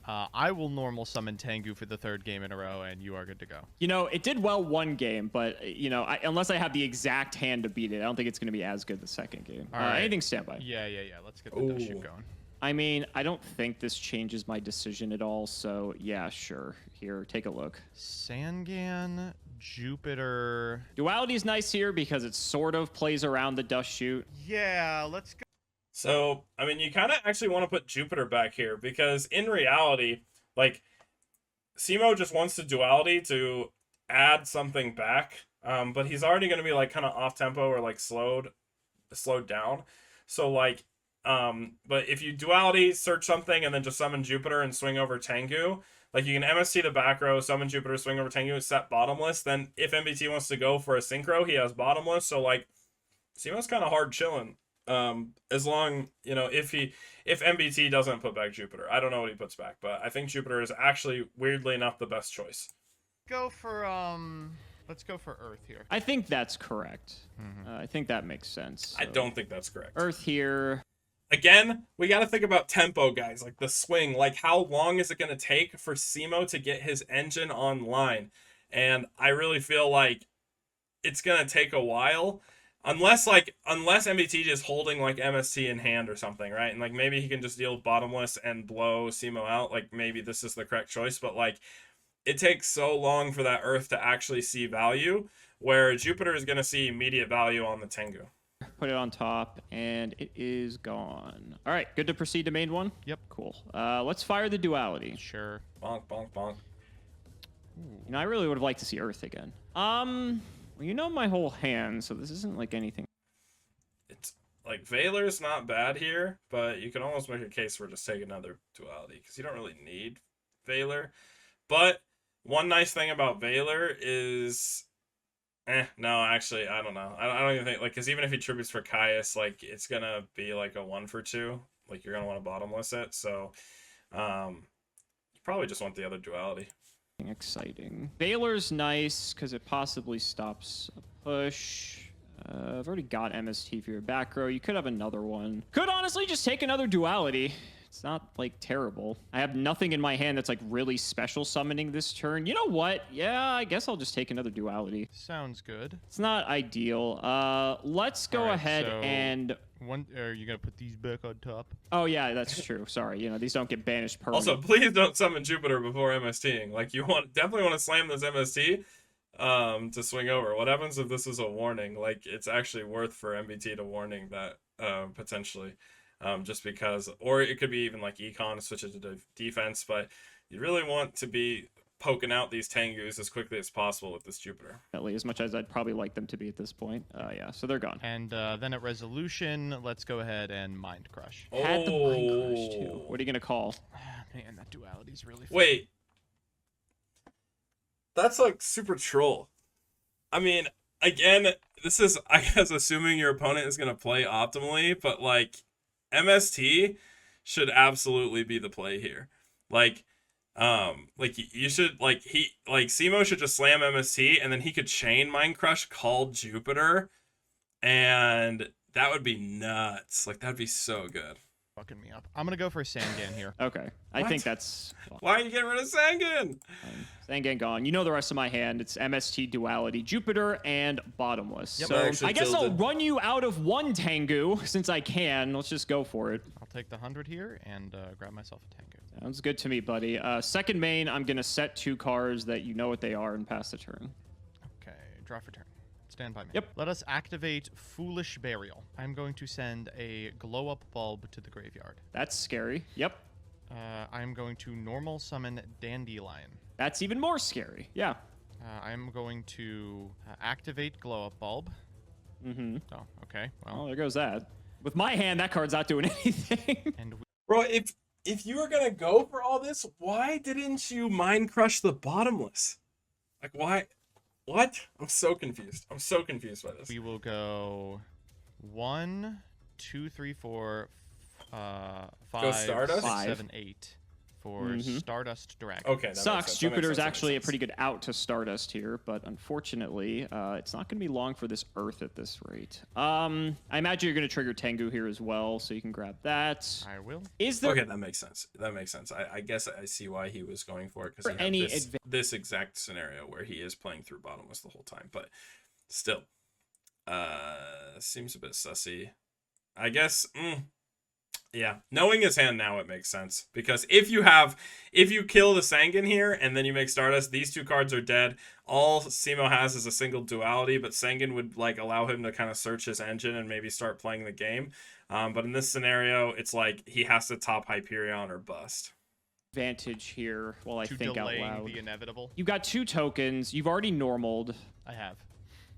I will normal summon Tengu for the 3rd game in a row, and you are good to go. You know, it did well one game, but unless I have the exact hand to beat it, I don't think it's going to be as good the second game. All right. Anything standby. Yeah. Let's get the dust shoot going. I mean, I don't think this changes my decision at all, so yeah, sure. Here, take a look. Sangan, Jupiter. Duality's nice here because it sort of plays around the dust shoot. Yeah, let's go. So, I mean, you kind of actually want to put Jupiter back here, because in reality, like, Cimo just wants the duality to add something back, but he's already going to be, like, kind of off-tempo or, like, slowed down. So, like, but if you duality, search something, and then just summon Jupiter and swing over Tengu, like, you can MST the back row, summon Jupiter, swing over Tengu, set bottomless. Then if MBT wants to go for a synchro, he has bottomless. So, like, Cimo's kind of hard chilling. As long, if MBT doesn't put back Jupiter. I don't know what he puts back, but I think Jupiter is actually, weirdly enough, the best choice. Go for, let's go for Earth here. I think that's correct. I think that makes sense. I don't think that's correct. Earth here. Again, we got to think about tempo, guys. Like, the swing. Like, how long is it going to take for Cimo to get his engine online? And I really feel like it's going to take a while. Unless MBT is holding, like, MST in hand or something, right? And, like, maybe he can just deal bottomless and blow Cimo out. Like, maybe this is the correct choice. But, like, it takes so long for that Earth to actually see value, where Jupiter is going to see immediate value on the Tengu. Put it on top, and it is gone. All right, good to proceed to main 1? Yep. Cool. Let's fire the duality. Sure. Bonk, bonk, bonk. I really would have liked to see Earth again. Well, you know my whole hand, so this isn't like anything. It's like Veiler's not bad here, but you can almost make a case for just taking another duality, because you don't really need Veiler. But one nice thing about Veiler is, no, actually, I don't know. I don't even think, like, because even if he tributes for Caius, like, it's gonna be like a 1 for 2. Like, you're gonna want to bottomless it, so you probably just want the other duality. Exciting. Veiler's nice because it possibly stops a push. I've already got MST for your back row. You could have another one. Could honestly just take another duality. It's not, like, terrible. I have nothing in my hand that's, like, really special summoning this turn. You know what? Yeah, I guess I'll just take another duality. Sounds good. It's not ideal. Let's go ahead and... Are you going to put these back on top? Oh, yeah, that's true. Sorry. These don't get banished permanently. Also, please don't summon Jupiter before MSTing. Like, you definitely want to slam this MST to swing over. What happens if this is a warning? Like, it's actually worth for MBT to warning that potentially. just because, or it could be even like econ, switch it to defense, but you really want to be poking out these Tengus as quickly as possible with this Jupiter. As much as I'd probably like them to be at this point. Yeah, so they're gone. And then at resolution, let's go ahead and Mind Crush. Had the Mind Crush too. What are you going to call? Man, that duality's really fun. Wait. That's like super troll. I mean, again, this is, I guess, assuming your opponent is going to play optimally, but like MST should absolutely be the play here. Like you should, like, Cimo should just slam MST and then he could chain Mind Crush, call Jupiter, and that would be nuts. Like, that'd be so good. Fucking me up. I'm gonna go for Sangan here. Okay. I think that's... Why are you getting rid of Sangan? Sangan gone. You know the rest of my hand. It's MST, Duality, Jupiter, and Bottomless. Yep. So I guess I'll run you out of one Tengu since I can. Let's just go for it. I'll take the 100 here and grab myself a Tengu. Sounds good to me, buddy. Second main, I'm going to set 2 cards that you know what they are and pass the turn. Okay, draw for turn. Stand by me. Yep. Let us activate Foolish Burial. I'm going to send a glow-up bulb to the graveyard. That's scary. Yep. I'm going to normal summon Dandelion. That's even more scary. Yeah. I'm going to activate glow-up bulb. Mm-hmm. Oh, okay. Well, there goes that. With my hand, that card's not doing anything. and Bro, if you were gonna go for all this, why didn't you Mind Crush the Bottomless? Like, why? What? I'm so confused. I'm so confused by this. we will go 1, 2, 3, 4, 5, Stardust? 6, 7, 8 for Stardust Dragon. Okay, that Sucks. makes sense. That makes Jupiter's sense. That actually a makes pretty good out to Stardust here, but unfortunately, it's not going to be long for this Earth at this rate. I imagine you're going to trigger Tengu here as well, so you can grab that. I will. Is there Okay, that makes sense. That makes sense. I guess I see why he was going for it, because he any had this exact scenario where he is playing through Bottomless the whole time, but still, seems a bit sussy. I guess. Yeah, knowing his hand now, it makes sense, because if you kill the Sangan here and then you make Stardust, these 2 cards are dead. All Cimo has is a single duality, but Sangan would like allow him to kind of search his engine and maybe start playing the game. But in this scenario, it's like he has to top Hyperion or bust. advantage here while I think out loud? The inevitable. You've got 2 tokens. You've already normaled. I have.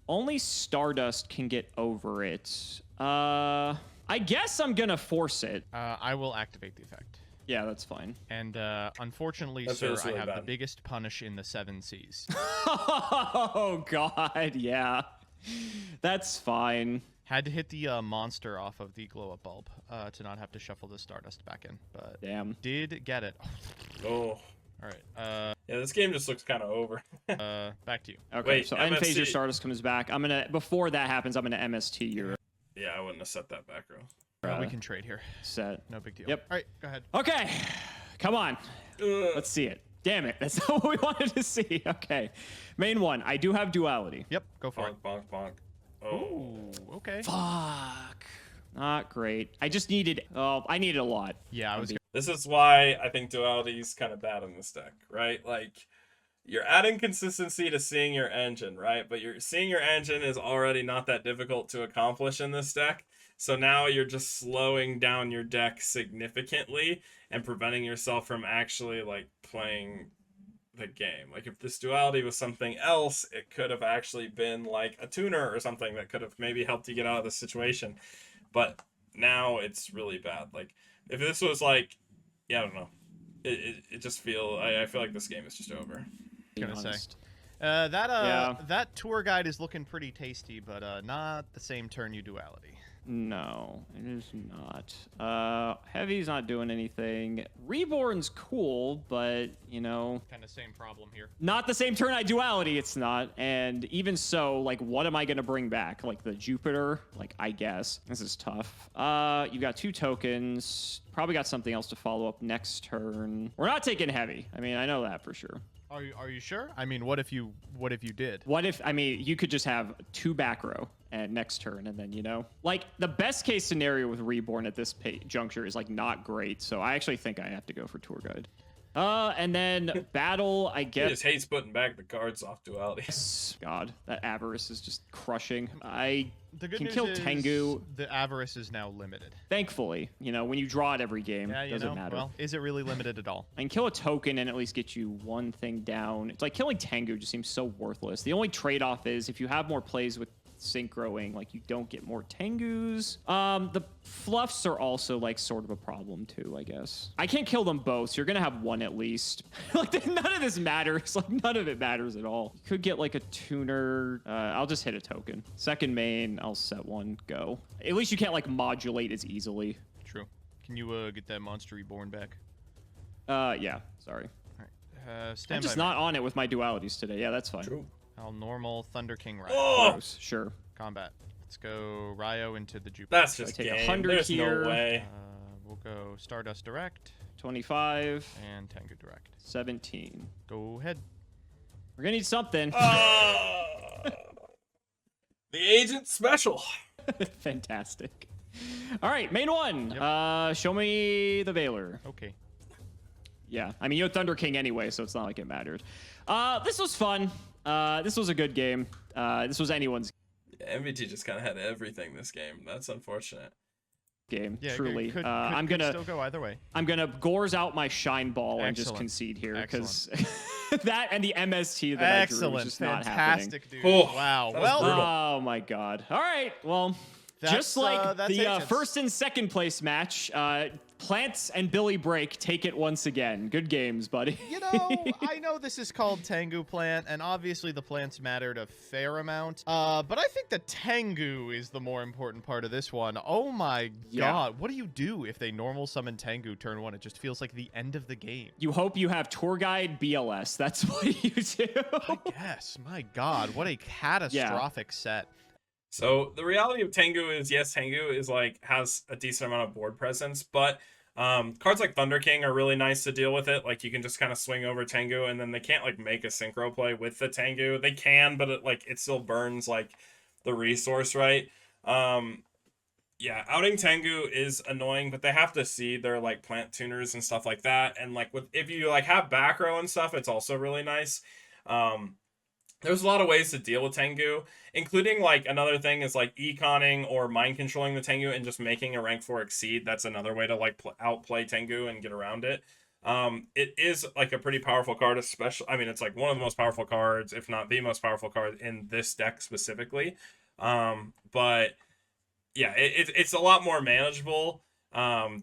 Only Stardust can get over it. I guess I'm gonna force it. I will activate the effect. Yeah, that's fine. And unfortunately, That sir, feels really I have the bad. biggest punish in the 7 seas. Oh, God, yeah. That's fine. Had to hit the monster off of the glow-up bulb to not have to shuffle the Stardust back in, but Damn. did get it. Oh. All right. Yeah, this game just looks kind of over. Back to you. Okay, Wait, so end phase your MST. Stardust comes back. I'm gonna, before that happens, I'm gonna MST your Yeah, I wouldn't have set that back row. We can trade here. set. No big deal. Yep. All right, go ahead. Okay, come on. Let's see it. Damn it, that's not what we wanted to see. Okay, main one. I do have duality. Yep, go for Bonk, bonk, bonk. Oh. it. Ooh, okay. Fuck. Not great. I just needed. Oh, I needed a lot. Yeah, I was. This is why I think duality is kind of bad in this deck, right? Like, you're adding consistency to seeing your engine, right? But seeing your engine is already not that difficult to accomplish in this deck. So now you're just slowing down your deck significantly and preventing yourself from actually, like, playing the game. Like, if this duality was something else, it could have actually been like a tuner or something that could have maybe helped you get out of the situation. But now it's really bad. Like, if this was like, yeah, I don't know. It just I feel like this game is just over. Being Gonna say. honest. That tour guide is looking pretty tasty, but not the same turn you duality. No, it is not. Heavy's not doing anything. Reborn's cool, but, you know, Kind of same problem here. not the same turn I duality, it's not. And even so, like, what am I going to bring back? Like, the Jupiter? Like, I guess. This is tough. You got 2 tokens. Probably got something else to follow up next turn. We're not taking heavy. I mean, I know that for sure. Are you sure? I mean, what if you did? What if, I mean, you could just have 2 back row at next turn, and then, you know, like, the best case scenario with Reborn at this juncture is, like, not great. So I actually think I have to go for Tour Guide. And then battle, I He guess. just hates putting back the cards off duality. God, that avarice is just crushing. I The good can news kill is Tengu. the avarice is now limited. Thankfully, you know, when you draw it every game, Yeah, it you doesn't know, matter. well, is it really limited at all? I can kill a token and at least get you one thing down. It's like killing Tengu just seems so worthless. The only trade-off is if you have more plays with synchroing, like you don't get more Tengus. The fluffs are also like sort of a problem too, I guess. I can't kill them both, so you're gonna have one at least. Like none of this matters. Like none of it matters at all. You could get like a tuner. I'll just hit a token. Second main, I'll set one, go. At least you can't like modulate as easily. True. Can you get that monster reborn back? Yeah, sorry. All right. Stand I'm just by not on it with my dualities today. Yeah, that's fine. True. I'll normal Thunder King Ryo. Oh, Gross, sure. Combat. Let's go Ryo into the Jupiter. that's just take game. 100 There's here. no way. We'll go Stardust Direct 25, and Tengu Direct. 17. Go ahead. We're gonna need something. The agent special. Fantastic. All right, main one. Yep. Show me the Veiler. Okay. Yeah, I mean, you had Thunder King anyway, so it's not like it mattered. This was fun. This was a good game. This was anyone's MBT just kind of had everything this game. That's unfortunate. game, Yeah, truly. Could I'm gonna still go either way. I'm gonna Gores out my Shine Ball and just Excellent. concede here because Excellent. that and the MST that I drew was Excellent. just not happening. Fantastic, dude. Oh, Wow. that was Well, brutal. Oh my god. All right. Well, That's, just like that's the Agents. first and second place match, Plants and Billy Break take it once again. Good games, buddy. you know, I know this is called Tengu Plant, and obviously the plants mattered a fair amount. But I think the Tengu is the more important part of this one. Oh my Yeah. god. What do you do if they normal summon Tengu turn 1? It just feels like the end of the game. You hope you have tour guide BLS. That's what you do. Yes, my god, what a catastrophic set. So the reality of Tengu is, yes, Tengu is like has a decent amount of board presence, but cards like Thunder King are really nice to deal with it. Like you can just kind of swing over Tengu, and then they can't like make a synchro play with the Tengu. They can, but it still burns like the resource, right? Yeah, outing Tengu is annoying, but they have to see their like plant tuners and stuff like that. And like if you like have back row and stuff, it's also really nice. There's a lot of ways to deal with Tengu, including like another thing is like econing or mind controlling the Tengu and just making a rank 4 exceed. That's another way to like outplay Tengu and get around it. It is like a pretty powerful card, especially, I mean, it's like one of the most powerful cards, if not the most powerful card in this deck specifically. But yeah, it's a lot more manageable.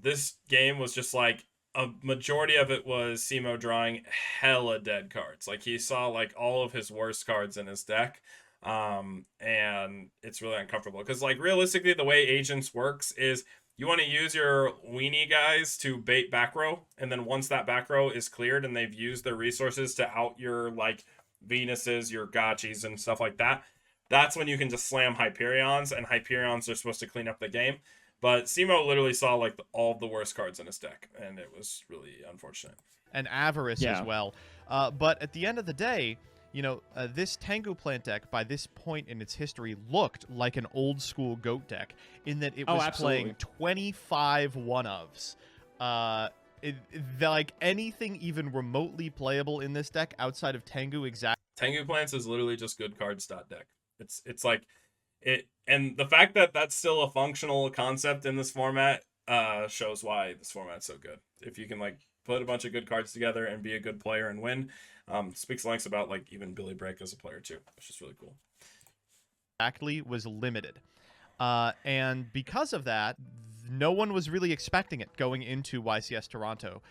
This game was just like, a majority of it was Cimo drawing hella dead cards. Like he saw like all of his worst cards in his deck. And it's really uncomfortable because like realistically the way Agents works is you want to use your weenie guys to bait back row, and then once that back row is cleared and they've used their resources to out your like Venuses, your Gotchis and stuff like that, that's when you can just slam Hyperions, and Hyperions are supposed to clean up the game. But Cimo literally saw like all of the worst cards in his deck, and it was really unfortunate. And Avarice Yeah. as well. But at the end of the day, you know, this Tengu plant deck by this point in its history looked like an old school goat deck in that it was playing 25 one-ofs. Like anything even remotely playable in this deck outside of Tengu Tengu Plants is literally just good cards deck. It's like it, and the fact that that's still a functional concept in this format shows why this format's so good. If you can like put a bunch of good cards together and be a good player and win, speaks lengths about like even Billy Break as a player too, which is really cool. exactly was limited. And because of that, no one was really expecting it going into YCS Toronto.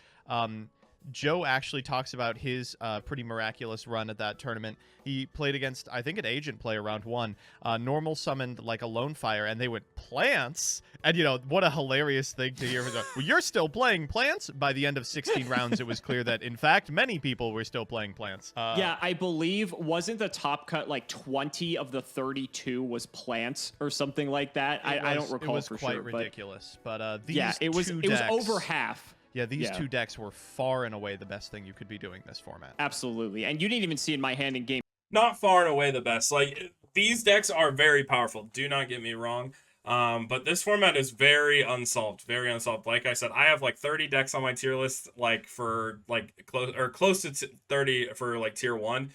Joe actually talks about his pretty miraculous run at that tournament. He played against, I think, an agent player round 1. Normal summoned like a lone fire, and they went plants. And, you know, what a hilarious thing to hear. Well, you're still playing plants? By the end of 16 rounds, it was clear that, in fact, many people were still playing plants. Yeah, I believe, wasn't the top cut like 20 of the 32 was plants or something like that? I don't recall for sure. It was quite ridiculous. But these yeah, it was decks, over half. Yeah, these two decks were far and away the best thing you could be doing this format. Absolutely. And you didn't even see in my hand in game. Not far and away the best. Like these decks are very powerful. Do not get me wrong. But this format is very unsolved, very unsolved. Like I said, I have like 30 decks on my tier list, like for like close to 30 for like tier 1.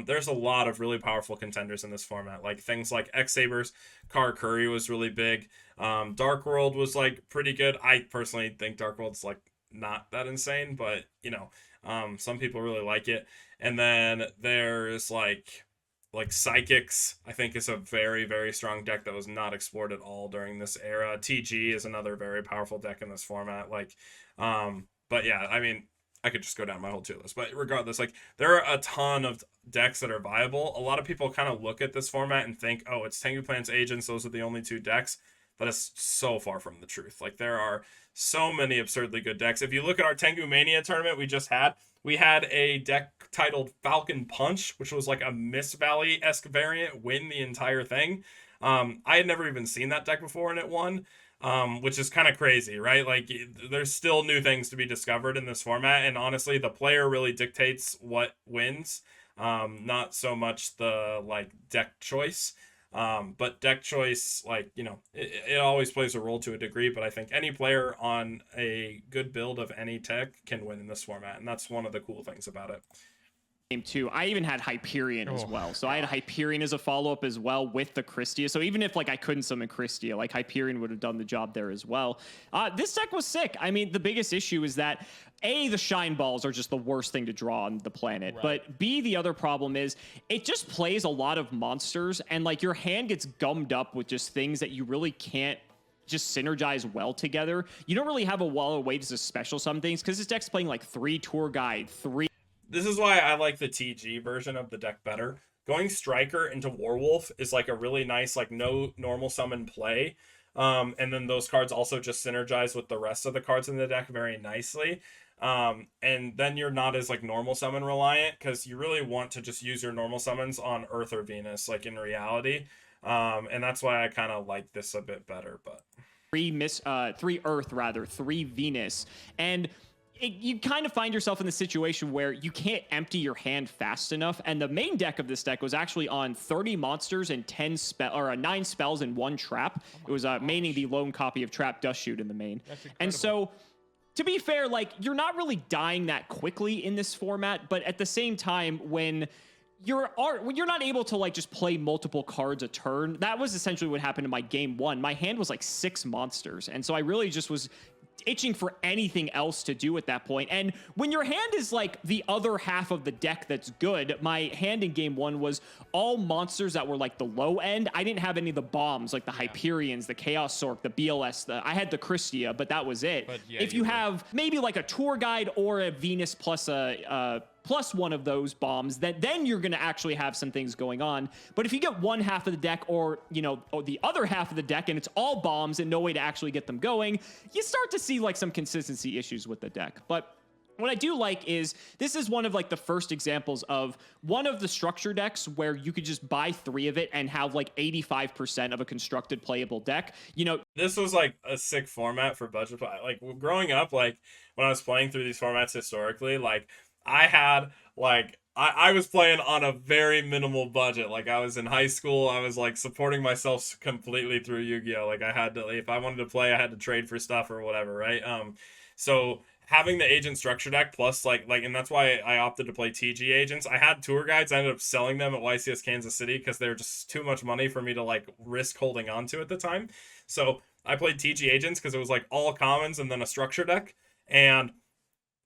There's a lot of really powerful contenders in this format, like things like X Sabers, Car Curry was really big. Dark World was like pretty good. I personally think Dark World's like not that insane, but you know, some people really like it. And then there's like Psychics, I think, is a very, very strong deck that was not explored at all during this era. TG is another very powerful deck in this format. But yeah, I mean, I could just go down my whole tier list. But regardless, like, there are a ton of decks that are viable. A lot of people kind of look at this format and think, oh, it's Tengu Plants Agents. Those are the only 2 decks. That is so far from the truth. Like, there are so many absurdly good decks. If you look at our Tengu Mania tournament we had a deck titled Falcon Punch, which was like a Mist Valley-esque variant, win the entire thing. I had never even seen that deck before, and it won, which is kind of crazy, right? Like, there's still new things to be discovered in this format, and honestly, the player really dictates what wins, not so much the, like, deck choice. But deck choice, like, you know, it always plays a role to a degree, but I think any player on a good build of any tech can win in this format, and that's one of the cool things about it. Too. I even had Hyperion as well. So I had Hyperion as a follow-up as well with the Christia. So even if like I couldn't summon Christia, like Hyperion would have done the job there as well. This deck was sick. I mean, the biggest issue is that A, the shine balls are just the worst thing to draw on the planet. Right. But B, the other problem is it just plays a lot of monsters, and like your hand gets gummed up with just things that you really can't just synergize well together. You don't really have a wall of ways to special some things because this deck's playing like 3 Tour Guide, 3. This is why I like the TG version of the deck better. Going Striker into Warwolf is like a really nice, like, no normal summon play. And then those cards also just synergize with the rest of the cards in the deck very nicely. And then you're not as like normal summon reliant, because you really want to just use your normal summons on Earth or Venus, like in reality. And that's why I kind of like this a bit better. But 3 Earth rather, 3 Venus, and you kind of find yourself in the situation where you can't empty your hand fast enough. And the main deck of this deck was actually on 30 monsters and 9 spells and 1 trap. It was maining the lone copy of Trap Dust Shoot in the main. And so, to be fair, like, you're not really dying that quickly in this format, but at the same time, when you're not able to like just play multiple cards a turn, that was essentially what happened in my game 1. My hand was like 6 monsters, and so I really just was itching for anything else to do at that point. And when your hand is like the other half of the deck that's good, my hand in game 1 was all monsters that were like the low end. I didn't have any of the bombs, like the Hyperions, the Chaos Sork, the BLS. I had the Christia, but that was it. If you have maybe like a Tour Guide or a Venus plus plus one of those bombs, then you're going to actually have some things going on. But if you get one half of the deck or the other half of the deck and it's all bombs and no way to actually get them going, you start to see like some consistency issues with the deck. But what I do like is this is one of like the first examples of one of the structure decks where you could just buy 3 of it and have like 85% of a constructed playable deck. This was like a sick format for budget play. Like, growing up, like when I was playing through these formats historically, like I had like I was playing on a very minimal budget. Like, I was in high school, I was like supporting myself completely through Yu-Gi-Oh! Like, I had to, if I wanted to play, I had to trade for stuff or whatever, right? So having the agent structure deck plus like and that's why I opted to play TG agents. I had tour guides, I ended up selling them at YCS Kansas City because they were just too much money for me to like risk holding on to at the time. So I played TG agents because it was like all commons and then a structure deck, and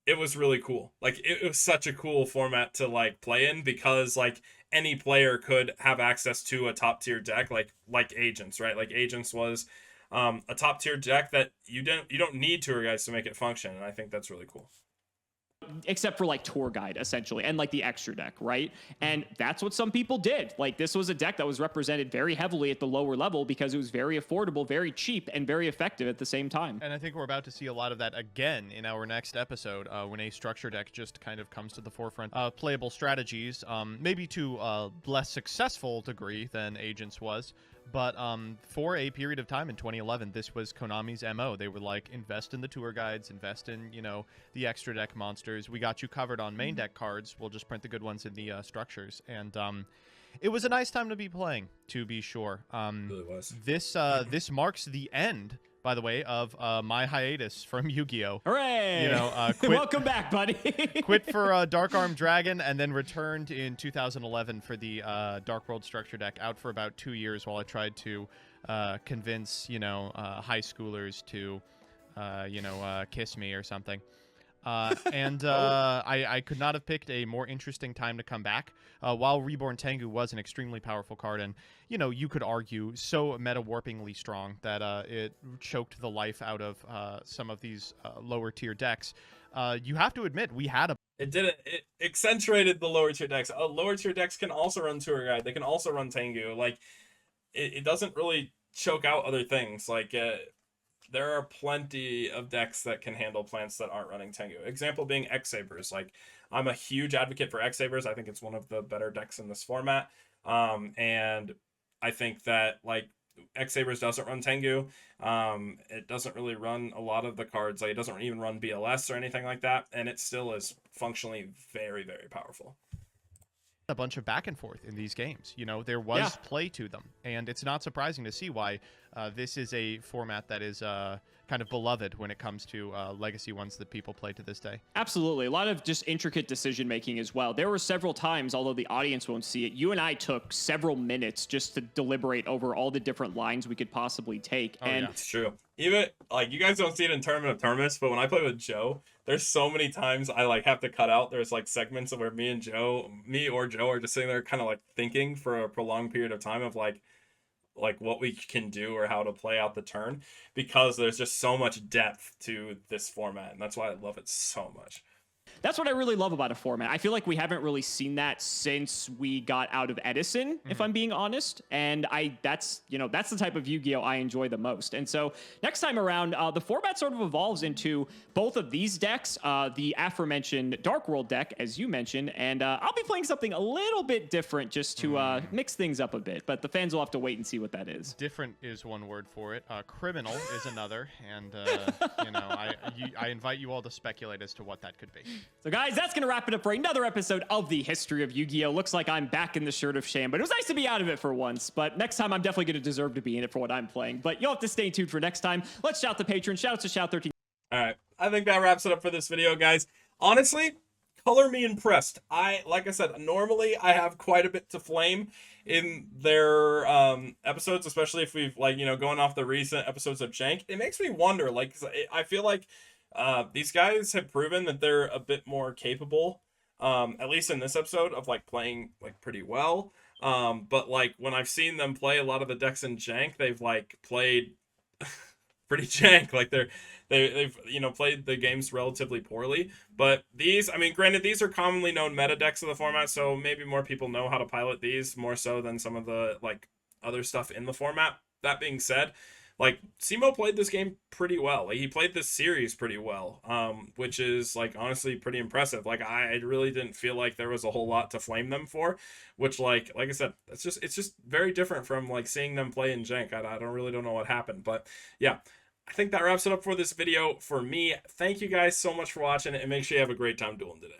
it was really cool. Like, it was such a cool format to like play in because like any player could have access to a top tier deck like agents, right? Like, agents was a top tier deck that you don't need tour guides to make it function, and I think that's really cool. Except for like Tour Guide essentially and like the extra deck, right? And that's what some people did. Like, this was a deck that was represented very heavily at the lower level because it was very affordable, very cheap, and very effective at the same time. And I think we're about to see a lot of that again in our next episode when a structure deck just kind of comes to the forefront. Playable strategies, maybe to a less successful degree than Agents was. But for a period of time in 2011, this was Konami's MO. They were like, invest in the tour guides, invest in, the extra deck monsters. We got you covered on main deck cards. We'll just print the good ones in the structures. And It was a nice time to be playing, to be sure. It really was. This marks the end, by the way, of my hiatus from Yu-Gi-Oh. Hooray! You know, Welcome back, buddy. quit for Dark Arm Dragon, and then returned in 2011 for the Dark World Structure deck. Out for about 2 years while I tried to convince high schoolers to kiss me or something. I could not have picked a more interesting time to come back. While Reborn Tengu was an extremely powerful card, and you could argue so meta-warpingly strong that it choked the life out of some of these lower tier decks. You have to admit, we had a It did it. It accentuated the lower tier decks. Lower tier decks can also run Tour Guide. They can also run Tengu. Like, it doesn't really choke out other things. Like, there are plenty of decks that can handle plants that aren't running Tengu. Example being X-Sabers. Like, I'm a huge advocate for X-Sabers. I think it's one of the better decks in this format. And I think that, like, X-Sabers doesn't run Tengu. It doesn't really run a lot of the cards. Like, it doesn't even run BLS or anything like that. And it still is functionally very, very powerful. A bunch of back and forth in these games. There was play to them, and it's not surprising to see why this is a format that is kind of beloved when it comes to legacy ones that people play to this day. Absolutely. A lot of just intricate decision making as well. There were several times, although the audience won't see it, you and I took several minutes just to deliberate over all the different lines we could possibly take. It's true. Even, like, you guys don't see it in Tournament of Tournaments, but when I play with Joe, there's so many times I, like, have to cut out. There's, like, segments of where me or Joe are just sitting there kind of, like, thinking for a prolonged period of time of, like what we can do or how to play out the turn, because there's just so much depth to this format, and that's why I love it so much. That's what I really love about a format. I feel like we haven't really seen that since we got out of Edison, if I'm being honest. And that's the type of Yu-Gi-Oh! I enjoy the most. And so next time around, the format sort of evolves into both of these decks, the aforementioned Dark World deck, as you mentioned, and I'll be playing something a little bit different just to mix things up a bit. But the fans will have to wait and see what that is. Different is one word for it. Criminal is another. And, I invite you all to speculate as to what that could be. So guys, that's going to wrap it up for another episode of the History of Yu-Gi-Oh! Looks like I'm back in the shirt of shame, but it was nice to be out of it for once. But next time, I'm definitely going to deserve to be in it for what I'm playing. But you'll have to stay tuned for next time. Let's shout the patrons. Shout out to Shout13. All right. I think that wraps it up for this video, guys. Honestly, color me impressed. Like I said, normally I have quite a bit to flame in their episodes, especially if we've, like, going off the recent episodes of Jank. It makes me wonder, like, 'cause I feel like these guys have proven that they're a bit more capable, at least in this episode, of, like, playing, like, pretty well. But, like, when I've seen them play a lot of the decks in Jank, they've, like, played pretty jank. Like, they've played the games relatively poorly. But these, I mean, granted, these are commonly known meta decks of the format, so maybe more people know how to pilot these more so than some of the, like, other stuff in the format. That being said, like, Cimo played this game pretty well. Like, he played this series pretty well, which is, like, honestly pretty impressive. Like, I really didn't feel like there was a whole lot to flame them for, which, like I said, it's just very different from, like, seeing them play in Jank. I really don't know what happened, but yeah, I think that wraps it up for this video for me. Thank you guys so much for watching, and make sure you have a great time dueling today.